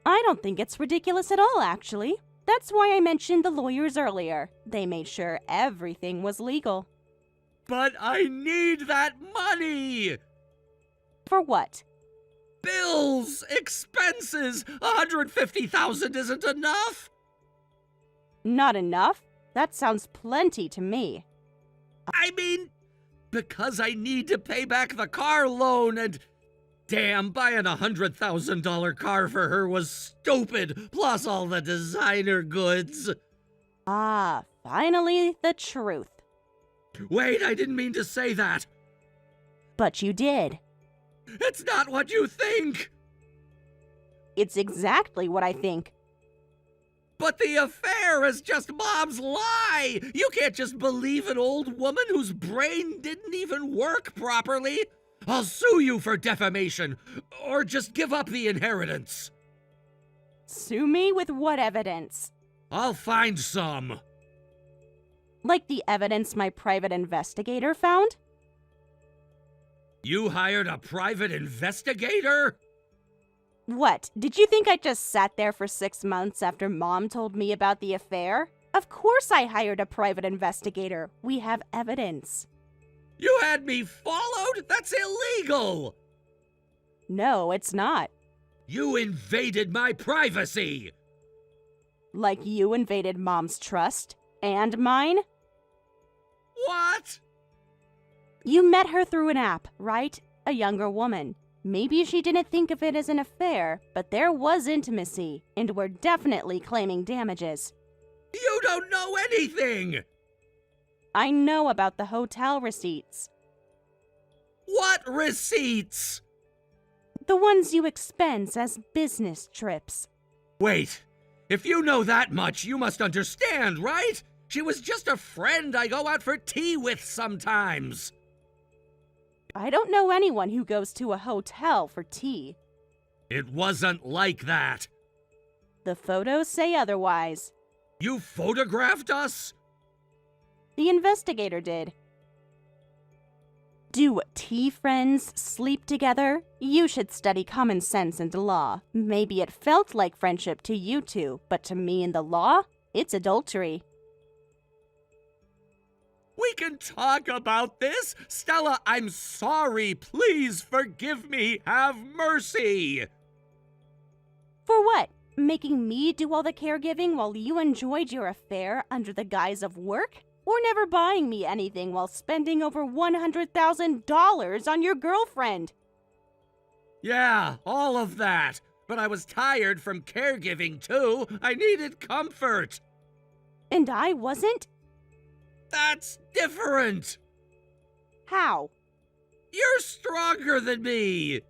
I don't think it's ridiculous at all, actually. That's why I mentioned the lawyers earlier. They made sure everything was legal. But I need that money. For what? Bills, expenses. $150,000 isn't enough. Not enough? That sounds plenty to me. I mean, because I need to pay back the car loan and... Damn, buying $100,000 car for her was stupid, plus all the designer goods. Ah, finally the truth. Wait, I didn't mean to say that. But you did. It's not what you think. It's exactly what I think. But the affair is just Mom's lie. You can't just believe an old woman whose brain didn't even work properly. I'll sue you for defamation, or just give up the inheritance. Sue me with what evidence? I'll find some. Like the evidence my private investigator found? You hired a private investigator? What, did you think I just sat there for 6 months after Mom told me about the affair? Of course I hired a private investigator. We have evidence. You had me followed? That's illegal! No, it's not. You invaded my privacy! Like you invaded Mom's trust? And mine? What? You met her through an app, right? A younger woman. Maybe she didn't think of it as an affair, but there was intimacy, and we're definitely claiming damages. You don't know anything! I know about the hotel receipts. What receipts? The ones you expense as business trips. Wait, if you know that much, you must understand, right? She was just a friend I go out for tea with sometimes. I don't know anyone who goes to a hotel for tea. It wasn't like that. The photos say otherwise. You photographed us? The investigator did. Do tea friends sleep together? You should study common sense and law. Maybe it felt like friendship to you two, but to me in the law, it's adultery. We can talk about this. Stella, I'm sorry. Please forgive me. Have mercy. For what? Making me do all the caregiving while you enjoyed your affair under the guise of work? Or never buying me anything while spending over $100,000 on your girlfriend? Yeah, all of that. But I was tired from caregiving too. I needed comfort. And I wasn't? That's different. How? You're stronger than me.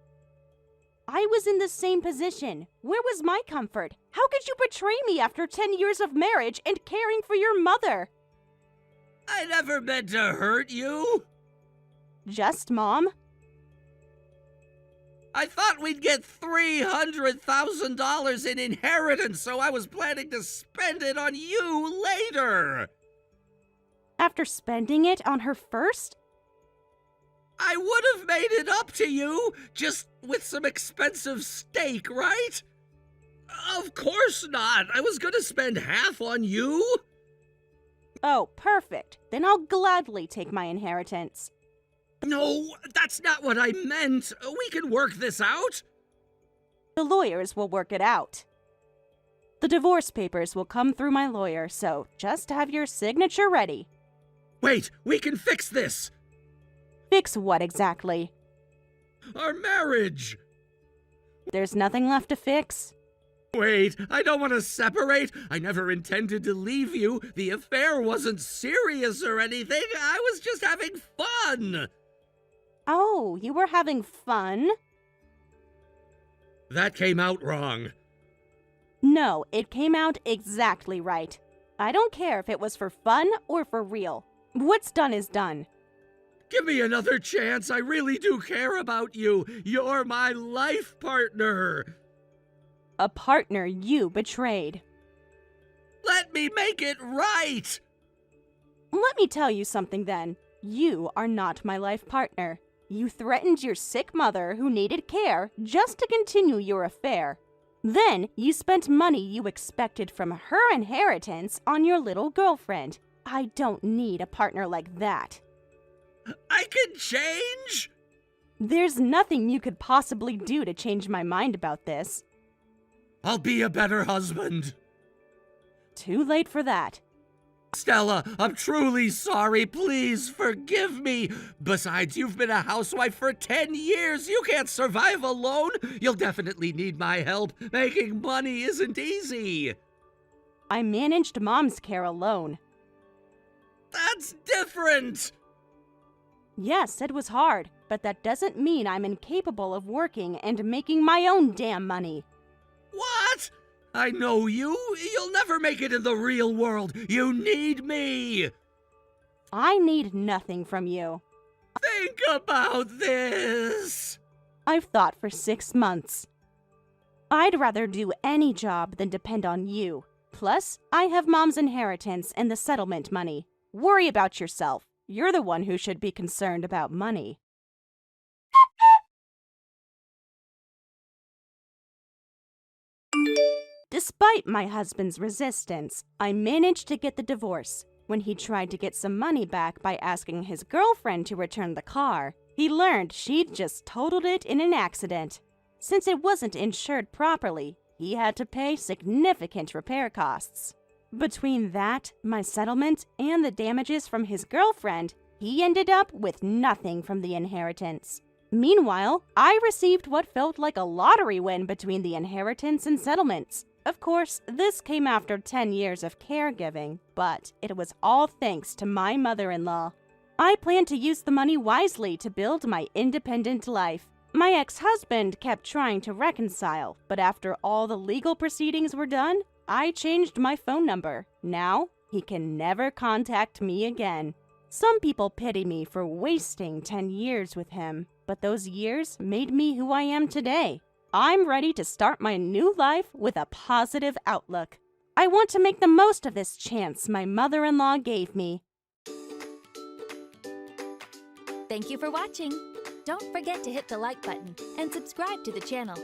I was in the same position. Where was my comfort? How could you betray me after 10 years of marriage and caring for your mother? I never meant to hurt you. Just Mom? I thought we'd get $300,000 in inheritance, so I was planning to spend it on you later. After spending it on her first? I would have made it up to you, just with some expensive steak, right? Of course not. I was gonna spend half on you. Oh, perfect. Then I'll gladly take my inheritance. No, that's not what I meant. We can work this out. The lawyers will work it out. The divorce papers will come through my lawyer, so just have your signature ready. Wait, we can fix this. Fix what exactly? Our marriage. There's nothing left to fix. Wait, I don't want to separate. I never intended to leave you. The affair wasn't serious or anything. I was just having fun. Oh, you were having fun? That came out wrong. No, it came out exactly right. I don't care if it was for fun or for real. What's done is done. Give me another chance. I really do care about you. You're my life partner. A partner you betrayed. Let me make it right. Let me tell you something then. You are not my life partner. You threatened your sick mother who needed care just to continue your affair. Then you spent money you expected from her inheritance on your little girlfriend. I don't need a partner like that. I can change. There's nothing you could possibly do to change my mind about this. I'll be a better husband. Too late for that. Stella, I'm truly sorry. Please forgive me. Besides, you've been a housewife for 10 years. You can't survive alone. You'll definitely need my help. Making money isn't easy. I managed Mom's care alone. That's different. Yes, it was hard, but that doesn't mean I'm incapable of working and making my own damn money. What? I know you. You'll never make it in the real world. You need me. I need nothing from you. Think about this. I've thought for 6 months. I'd rather do any job than depend on you. Plus, I have Mom's inheritance and the settlement money. Worry about yourself. You're the one who should be concerned about money. Despite my husband's resistance, I managed to get the divorce. When he tried to get some money back by asking his girlfriend to return the car, he learned she'd just totaled it in an accident. Since it wasn't insured properly, he had to pay significant repair costs. Between that, my settlement, and the damages from his girlfriend, he ended up with nothing from the inheritance. Meanwhile, I received what felt like a lottery win between the inheritance and settlements. Of course, this came after 10 years of caregiving, but it was all thanks to my mother-in-law. I plan to use the money wisely to build my independent life. My ex-husband kept trying to reconcile, but after all the legal proceedings were done, I changed my phone number. Now, he can never contact me again. Some people pity me for wasting 10 years with him, but those years made me who I am today. I'm ready to start my new life with a positive outlook. I want to make the most of this chance my mother-in-law gave me. Thank you for watching. Don't forget to hit the like button and subscribe to the channel.